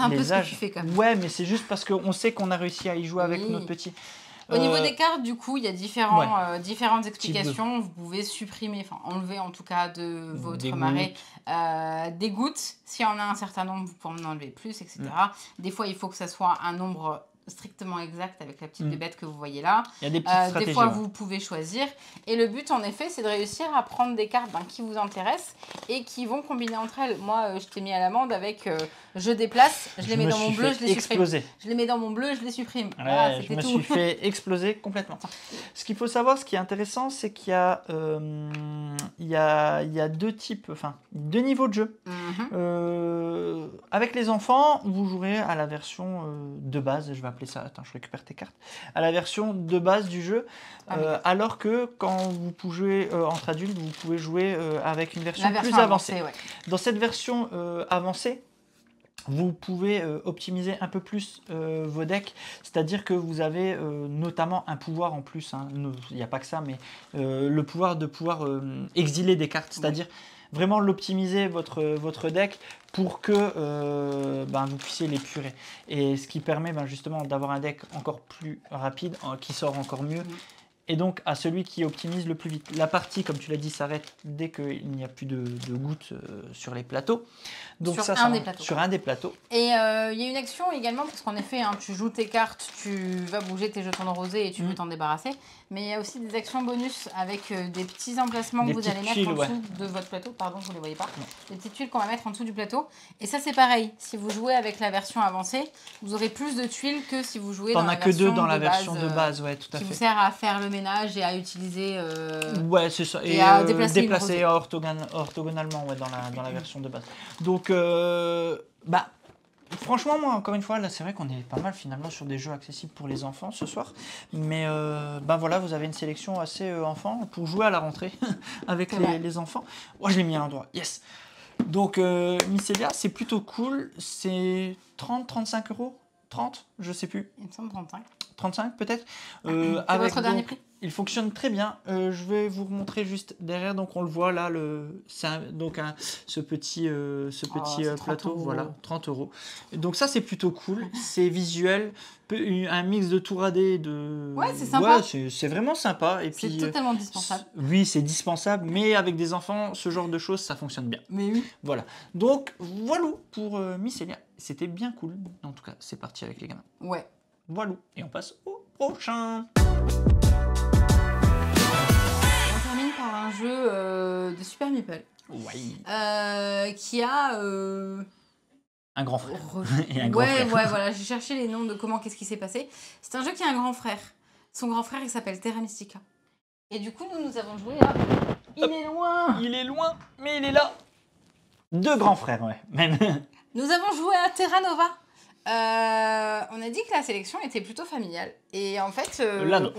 un peu ce que tu fais quand même. Ouais, mais c'est juste parce qu'on sait qu'on a réussi à y jouer avec notre petit. Au niveau des cartes, du coup, il y a différentes explications. Vous pouvez supprimer, enfin enlever en tout cas de votre marais des gouttes. S'il y en a un certain nombre, vous pouvez en enlever plus, etc. Des fois, il faut que ça soit un nombre strictement exact avec la petite bébête que vous voyez là. Il y a des petites stratégies. Des fois, vous pouvez choisir. Et le but, en effet, c'est de réussir à prendre des cartes qui vous intéressent et qui vont combiner entre elles. Moi, je t'ai mis à l'amende avec je déplace, je les mets dans mon bleu, je les supprime. Je les mets dans mon bleu, je les supprime. Ouais, voilà, je me suis fait exploser complètement. Ce qu'il faut savoir, ce qui est intéressant, c'est qu'il y a, deux types, enfin, deux niveaux de jeu. Avec les enfants, vous jouerez à la version de base, je vais appeler ça, attends, je récupère tes cartes, à la version de base du jeu, alors que quand vous jouez entre adultes, vous pouvez jouer avec une version plus avancée. Ouais. Dans cette version avancée, vous pouvez optimiser un peu plus vos decks, c'est-à-dire que vous avez notamment un pouvoir en plus, hein. Il n'y a pas que ça, mais le pouvoir de pouvoir exiler des cartes, c'est-à-dire vraiment l'optimiser votre deck pour que vous puissiez l'épurer. Et ce qui permet justement d'avoir un deck encore plus rapide, qui sort encore mieux. Et donc à celui qui optimise le plus vite. La partie, comme tu l'as dit, s'arrête dès qu'il n'y a plus de gouttes sur les plateaux. Donc sur un des plateaux. Et il y a une action également, parce qu'en effet, tu joues tes cartes, tu vas bouger tes jetons de rosée et tu veux t'en débarrasser. Mais il y a aussi des actions bonus avec des petits emplacements que vous allez mettre en dessous de votre plateau. Pardon, vous ne les voyez pas. Des petites tuiles qu'on va mettre en dessous du plateau. Et ça, c'est pareil. Si vous jouez avec la version avancée, vous aurez plus de tuiles que si vous jouez dans la version de base. T'en as que deux dans la version de base, ouais, tout à fait. Qui vous sert à faire le ménage et à utiliser... ouais, c'est ça. Et à déplacer orthogonalement dans la version de base. Donc, franchement, moi, encore une fois, là, c'est vrai qu'on est pas mal finalement sur des jeux accessibles pour les enfants ce soir. Mais voilà, vous avez une sélection assez enfant pour jouer à la rentrée avec les enfants. Moi, je l'ai mis à l'endroit. Yes. Donc, Mycelia, c'est plutôt cool. C'est 30-35 €. 30, je sais plus. Il me semble 35. 35 peut-être. C'est votre dernier prix ? Il fonctionne très bien. Je vais vous montrer juste derrière. Donc on le voit là, ce petit plateau, voilà, 30 €. Donc ça c'est plutôt cool. C'est visuel, un mix de tour AD de. Ouais, c'est sympa. Ouais, c'est vraiment sympa. Et puis c'est totalement dispensable. Oui, c'est dispensable, mais avec des enfants, ce genre de choses, ça fonctionne bien. Mais oui. Voilà. Donc voilà pour Mycelia. C'était bien cool. En tout cas, c'est parti avec les gamins. Ouais. Voilà. Et on passe au prochain. Par un jeu de Super Meeple. Ouais. Qui a un grand frère. Et un grand frère. Voilà, j'ai cherché les noms de qu'est-ce qui s'est passé. C'est un jeu qui a un grand frère. Son grand frère, il s'appelle Terra Mystica. Et du coup, nous avons joué à... Il est loin, mais il est là. Deux grands frères, ouais. Même. Nous avons joué à Terra Nova. On a dit que la sélection était plutôt familiale. Et en fait... là, non.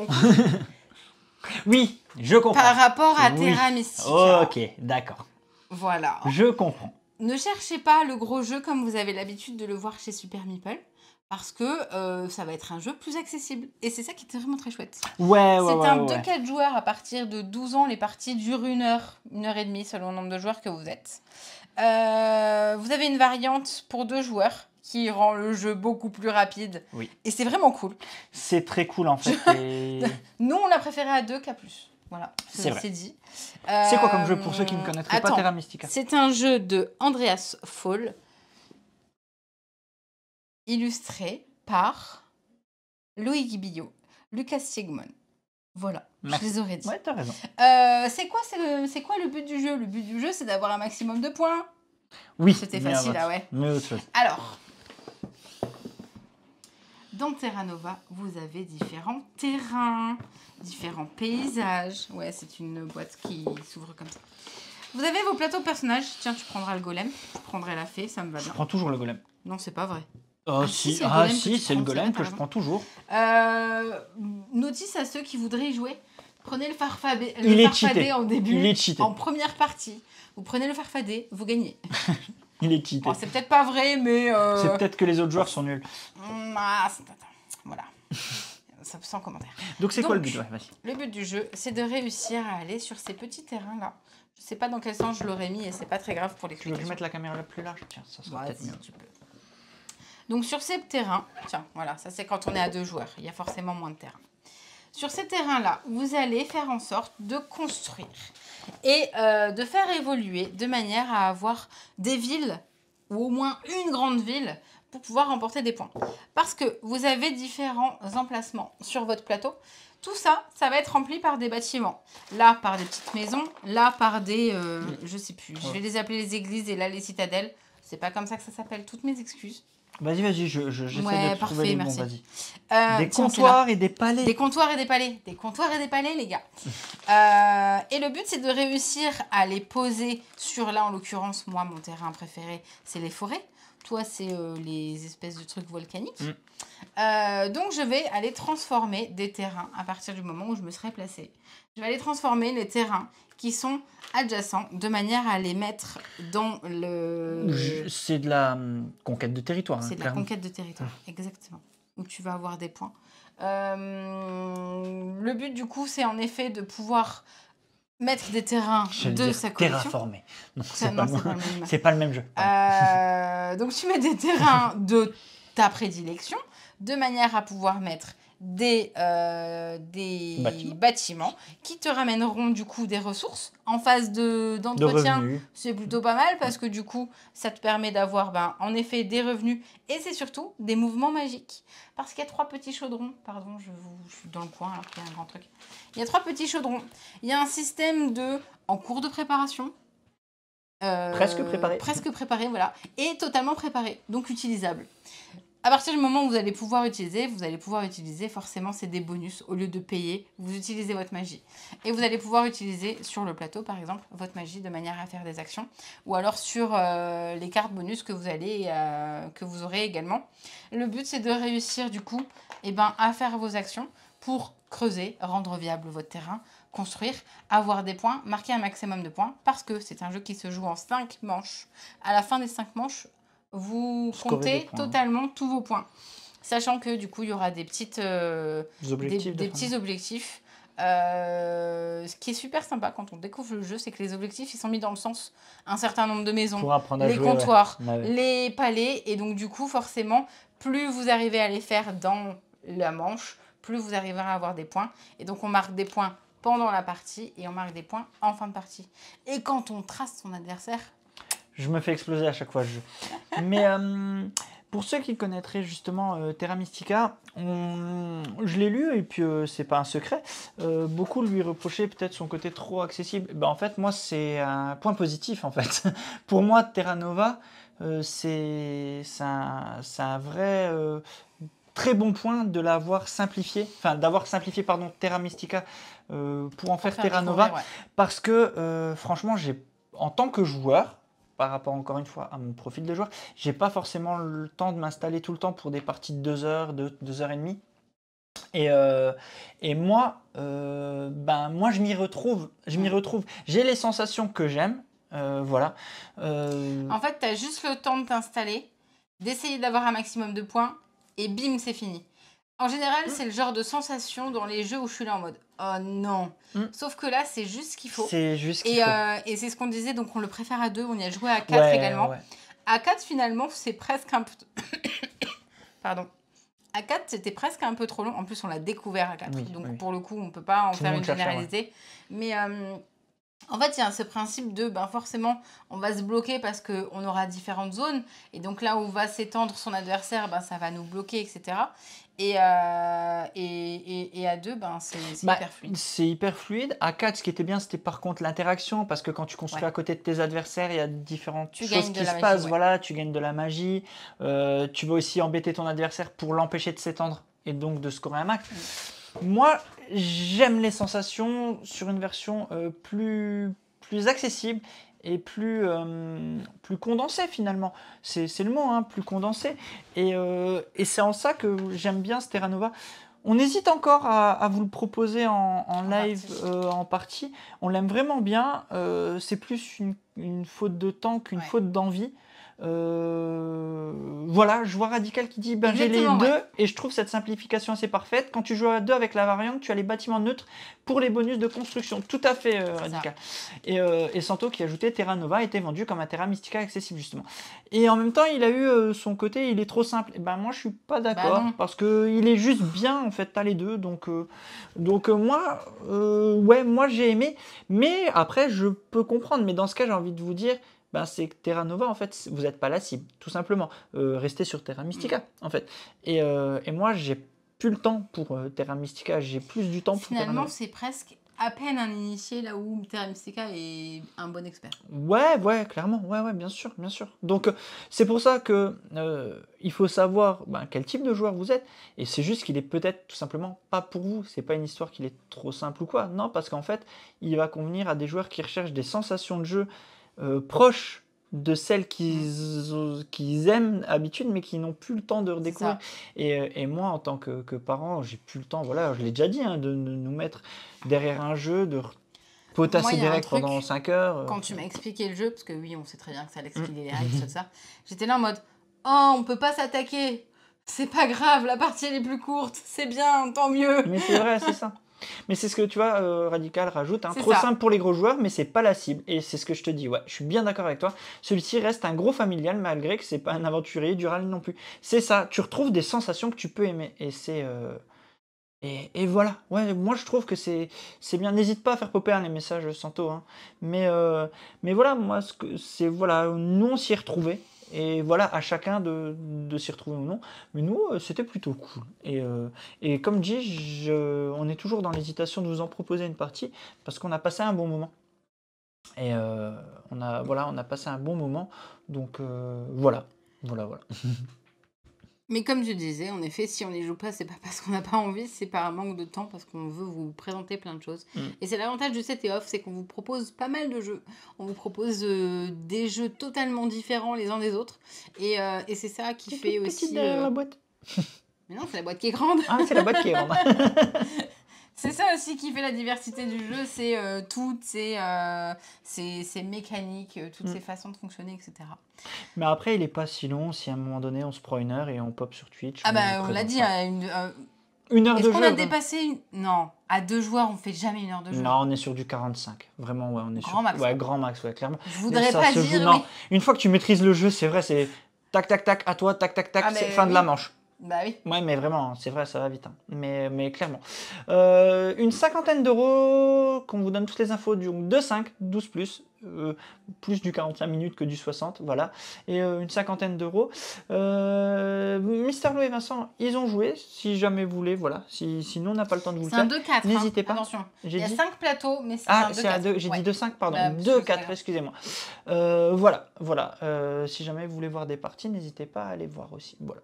Oui, je comprends. Par rapport à Terra Mystica. Ok, d'accord. Voilà. Je comprends. Ne cherchez pas le gros jeu comme vous avez l'habitude de le voir chez Super Meeple, parce que ça va être un jeu plus accessible. Et c'est ça qui était vraiment très chouette. C'est un 2-4 joueurs à partir de 12 ans. Les parties durent 1 heure, 1 heure et demie selon le nombre de joueurs que vous êtes. Vous avez une variante pour 2 joueurs qui rend le jeu beaucoup plus rapide. Oui. Et c'est vraiment cool. C'est très cool en fait. Nous, on l'a préféré à 2 qu'à plus. Voilà, c'est dit. C'est quoi comme jeu pour ceux qui ne connaîtraient pas Terra Mystica ? C'est un jeu de Andreas Fall, illustré par Loïc Billot. Lucas Sigmund. Voilà, Merci. je les aurais dit. Ouais, t'as raison. C'est quoi le but du jeu? Le but du jeu, c'est d'avoir un maximum de points. Oui. C'était facile, ah ouais. Mais autre chose. Alors, dans Terra Nova, vous avez différents terrains, différents paysages. Ouais, c'est une boîte qui s'ouvre comme ça. Vous avez vos plateaux de personnages. Tiens, tu prendras le golem. Je prendrai la fée, ça me va bien. Je prends toujours le golem. Non, c'est pas vrai. Oh, si, c'est le golem que je prends toujours. Notice à ceux qui voudraient y jouer. Prenez le farfadet en début. Il est cheaté. En première partie. Vous prenez le farfadet, vous gagnez. Il est cheaté. Bon, c'est peut-être pas vrai, mais... C'est peut-être que les autres joueurs sont nuls. Voilà. Sans commentaire. Donc c'est quoi le but? Ouais, vas-y. Le but du jeu, c'est de réussir à aller sur ces petits terrains-là. Je sais pas dans quel sens je l'aurais mis et c'est pas très grave pour l'explication. Tu veux que je mette la caméra la plus large? Tiens, ça sera peut-être mieux. Tu peux. Donc sur ces terrains, tiens, voilà, ça c'est quand on est à 2 joueurs, il y a forcément moins de terrain. Sur ces terrains-là, vous allez faire en sorte de construire et de faire évoluer de manière à avoir des villes, ou au moins une grande ville, pour pouvoir remporter des points. Parce que vous avez différents emplacements sur votre plateau. Tout ça, ça va être rempli par des bâtiments. Là, par des petites maisons. Là, par des... je sais plus. Je vais les appeler les églises et là, les citadelles. C'est pas comme ça que ça s'appelle. Toutes mes excuses. Vas-y, j'essaie de trouver les bons, vas-y. Des comptoirs et des palais. Des comptoirs et des palais. Des comptoirs et des palais, les gars. Et le but, c'est de réussir à les poser sur, là, en l'occurrence, moi, mon terrain préféré, c'est les forêts. Toi, c'est les espèces de trucs volcaniques. Donc, je vais aller transformer des terrains à partir du moment où je me serai placée. Je vais aller transformer les terrains qui sont adjacents de manière à les mettre dans le... C'est de la conquête de territoire. C'est de la conquête de territoire, exactement. Où tu vas avoir des points. Le but, du coup, c'est en effet de pouvoir... mettre des terrains de sa collection. Terraformer. Non, c'est pas le même jeu. Donc, tu mets des terrains de ta prédilection, de manière à pouvoir mettre des bâtiments qui te ramèneront du coup des ressources en phase d'entretien. C'est plutôt pas mal parce que du coup, ça te permet d'avoir en effet des revenus et c'est surtout des mouvements magiques. Parce qu'il y a 3 petits chaudrons. Pardon, je suis dans le coin alors qu'il y a un grand truc. Il y a 3 petits chaudrons. Il y a un système en cours de préparation. Presque préparé. Presque préparé, voilà. Et totalement préparé, donc utilisable. À partir du moment où vous allez pouvoir utiliser, forcément, c'est des bonus. Au lieu de payer, vous utilisez votre magie. Et vous allez pouvoir utiliser sur le plateau, par exemple, votre magie de manière à faire des actions. Ou alors sur les cartes bonus que vous aurez également. Le but, c'est de réussir, du coup, à faire vos actions pour creuser, rendre viable votre terrain, construire, avoir des points, marquer un maximum de points. Parce que c'est un jeu qui se joue en 5 manches. À la fin des 5 manches, vous comptez totalement tous vos points. Sachant que du coup, il y aura des petits objectifs. Ce qui est super sympa quand on découvre le jeu, c'est que les objectifs, ils sont mis dans le sens un certain nombre de maisons, les comptoirs, les palais. Et donc, du coup, forcément, plus vous arrivez à les faire dans la manche, plus vous arriverez à avoir des points. Et donc, on marque des points pendant la partie et on marque des points en fin de partie. Et quand on trace son adversaire... Je me fais exploser à chaque fois je joue. Mais pour ceux qui connaîtraient justement Terra Mystica, je l'ai lu et puis c'est pas un secret. Beaucoup lui reprochaient peut-être son côté trop accessible. En fait, moi, c'est un point positif en fait. Pour moi, Terra Nova, c'est un vrai... très bon point de l'avoir simplifié, d'avoir simplifié Terra Mystica pour en faire Terra Nova, parce que franchement, en tant que joueur, par rapport encore une fois à mon profil de joueur, j'ai pas forcément le temps de m'installer tout le temps pour des parties de 2 heures, 2 heures et demie. Et moi, je m'y retrouve. J'ai les sensations que j'aime. Voilà. En fait, tu as juste le temps de t'installer, d'essayer d'avoir un maximum de points, et bim, c'est fini. En général, c'est le genre de sensation dans les jeux où je suis là en mode « Oh non !» Sauf que là, c'est juste ce qu'il faut. C'est juste ce qu'il faut. Et c'est ce qu'on disait, donc on le préfère à 2, on y a joué à 4 également. Ouais. À 4, finalement, c'est presque un peu... Pardon. À 4, c'était presque un peu trop long. En plus, on l'a découvert à 4. Donc pour le coup, on ne peut pas en faire une généralité. Mais En fait, il y a ce principe de, ben forcément, on va se bloquer parce qu'on aura différentes zones. Et donc là où va s'étendre son adversaire, ben, ça va nous bloquer, etc. Et à 2, ben, c'est hyper fluide. C'est hyper fluide. À 4, ce qui était bien, c'était par contre l'interaction, parce que quand tu construis à côté de tes adversaires, il y a différentes choses qui se passent. Voilà, tu gagnes de la magie. Tu vas aussi embêter ton adversaire pour l'empêcher de s'étendre et donc de scorer un max. Moi, j'aime les sensations sur une version plus accessible et plus condensée finalement. C'est le mot, hein, plus condensé. Et c'est en ça que j'aime bien ce Terra Nova. On hésite encore à vous le proposer en live, en partie. On l'aime vraiment bien. C'est plus une faute de temps qu'une faute d'envie. Voilà, je vois Radical qui dit j'ai les deux et je trouve cette simplification assez parfaite. Quand tu joues à 2 avec la variante, tu as les bâtiments neutres pour les bonus de construction. Tout à fait, Radical. Et Santo qui ajoutait Terra Nova était vendu comme un Terra Mystica accessible justement. Et en même temps, il a eu son côté, il est trop simple. Et moi, je suis pas d'accord parce que il est juste bien en fait. T'as les deux, donc moi, moi j'ai aimé. Mais après, je peux comprendre. Mais dans ce cas, j'ai envie de vous dire. C'est que Terra Nova, en fait, vous n'êtes pas la cible, tout simplement. Restez sur Terra Mystica, en fait. Et moi, j'ai plus le temps pour Terra Mystica, j'ai plus du temps pour Terra Nova. Finalement, c'est presque à peine un initié, là où Terra Mystica est un bon expert. Ouais, clairement, ouais, bien sûr. Donc, c'est pour ça que il faut savoir quel type de joueur vous êtes, et c'est juste qu'il est peut-être tout simplement pas pour vous. C'est pas une histoire qu'il est trop simple ou quoi, non, parce qu'en fait, il va convenir à des joueurs qui recherchent des sensations de jeu proches de celles qu'ils aiment d'habitude, mais qui n'ont plus le temps de redécouvrir. Et moi, en tant que parent, j'ai plus le temps, voilà, je l'ai déjà dit, de nous mettre derrière un jeu, de potasser des règles pendant 5 heures. Quand tu m'as expliqué le jeu, parce que oui, on sait très bien que ça allait expliquer les règles, tout ça, j'étais là en mode « Oh, on peut pas s'attaquer, c'est pas grave, la partie elle est plus courte, c'est bien, tant mieux !» Mais c'est vrai, c'est ça. Mais c'est ce que tu vois, Radical rajoute, trop simple pour les gros joueurs, mais c'est pas la cible. Et c'est ce que je te dis, je suis bien d'accord avec toi. Celui-ci reste un gros familial, malgré que c'est pas un aventurier du rallye non plus. C'est ça, tu retrouves des sensations que tu peux aimer. Et c'est... Et voilà, moi je trouve que c'est bien. N'hésite pas à faire popper les messages Santo, hein. Mais voilà, moi, nous on s'y est retrouvés. Et voilà, à chacun de s'y retrouver ou non. Mais nous, c'était plutôt cool. Et comme dit, on est toujours dans l'hésitation de vous en proposer une partie parce qu'on a passé un bon moment. Et on a passé un bon moment. Donc voilà. Mais comme je disais, en effet, si on n'y joue pas, c'est pas parce qu'on n'a pas envie, c'est par un manque de temps, parce qu'on veut vous présenter plein de choses. Et c'est l'avantage du CT-Off, c'est qu'on vous propose pas mal de jeux. On vous propose des jeux totalement différents les uns des autres. Et c'est ça qui fait aussi... la boîte. Mais non, c'est la boîte qui est grande. Ah, c'est la boîte qui est grande. C'est ça aussi qui fait la diversité du jeu, c'est toutes ces mécaniques, toutes ces façons de fonctionner, etc. Mais après, il est pas si long si à un moment donné on se prend 1 heure et on pop sur Twitch. On l'a dit, une heure de jeu. Est-ce qu'on a dépassé Non, à 2 joueurs, on fait jamais 1 heure de jeu. Non, on est sur du 45. Vraiment, on est grand max. Grand max, clairement. Je voudrais pas dire... Non, une fois que tu maîtrises le jeu, c'est vrai, c'est tac, tac, tac, à toi, tac, tac, tac, c'est fin de la manche. Bah oui. Ouais, mais vraiment, c'est vrai, ça va vite. Hein. Mais clairement. Une 50aine d'euros, qu'on vous donne toutes les infos, de 5, 12 plus. Plus du 45 minutes que du 60, voilà. Et une 50aine d'euros. Mister Lou et Vincent, ils ont joué, si jamais vous voulez, voilà. Sinon, on n'a pas le temps de vous le faire. C'est un 2-4, n'hésitez pas. Attention, il y a 5 plateaux, mais c'est un 2-4. J'ai dit 2-5, pardon. 2-4, excusez-moi. Voilà. Si jamais vous voulez voir des parties, n'hésitez pas à aller voir aussi. Voilà.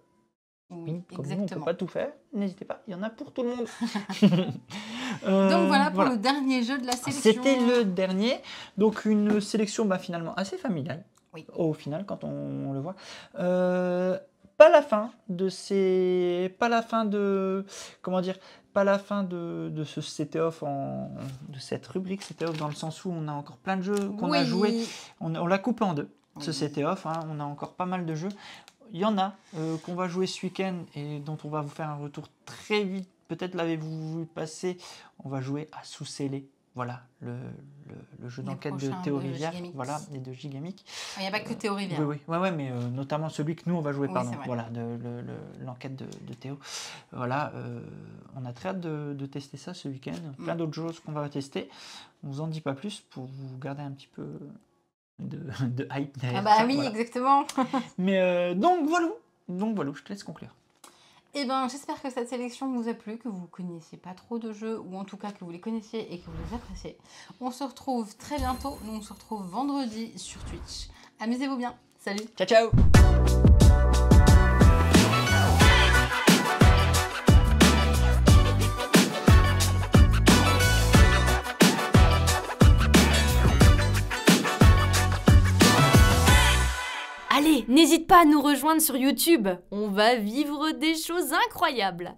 Oui, comme exactement. nous, on ne peut pas tout faire, n'hésitez pas, il y en a pour tout le monde. Donc voilà pour le dernier jeu de la sélection. C'était le dernier, donc une sélection finalement assez familiale, au final quand on le voit. Pas la fin de ce CT-Off, de cette rubrique CT-Off, dans le sens où on a encore plein de jeux qu'on a joués, on l'a coupé en deux, ce CT-Off, hein, on a encore pas mal de jeux. Il y en a qu'on va jouer ce week-end et dont on va vous faire un retour très vite. Peut-être l'avez-vous vu passer. On va jouer à Sous-Scellé. voilà, le jeu d'enquête de Théo Rivière, voilà, et de Gigamic. Il n'y a pas que Théo Rivière. Oui, ouais, mais notamment celui que nous on va jouer, Oui, pardon, voilà, l'enquête de Théo. Voilà, on a très hâte de tester ça ce week-end. Plein d'autres choses qu'on va tester. On vous en dit pas plus pour vous garder un petit peu de hype derrière. Ah bah ça, oui, voilà. Exactement. Mais donc voilà, je te laisse conclure. Eh ben, j'espère que cette sélection vous a plu, que vous connaissiez pas trop de jeux, ou en tout cas que vous les connaissiez et que vous les appréciez. On se retrouve très bientôt, nous on se retrouve vendredi sur Twitch. Amusez-vous bien, salut. Ciao, ciao. Allez, n'hésite pas à nous rejoindre sur YouTube, on va vivre des choses incroyables.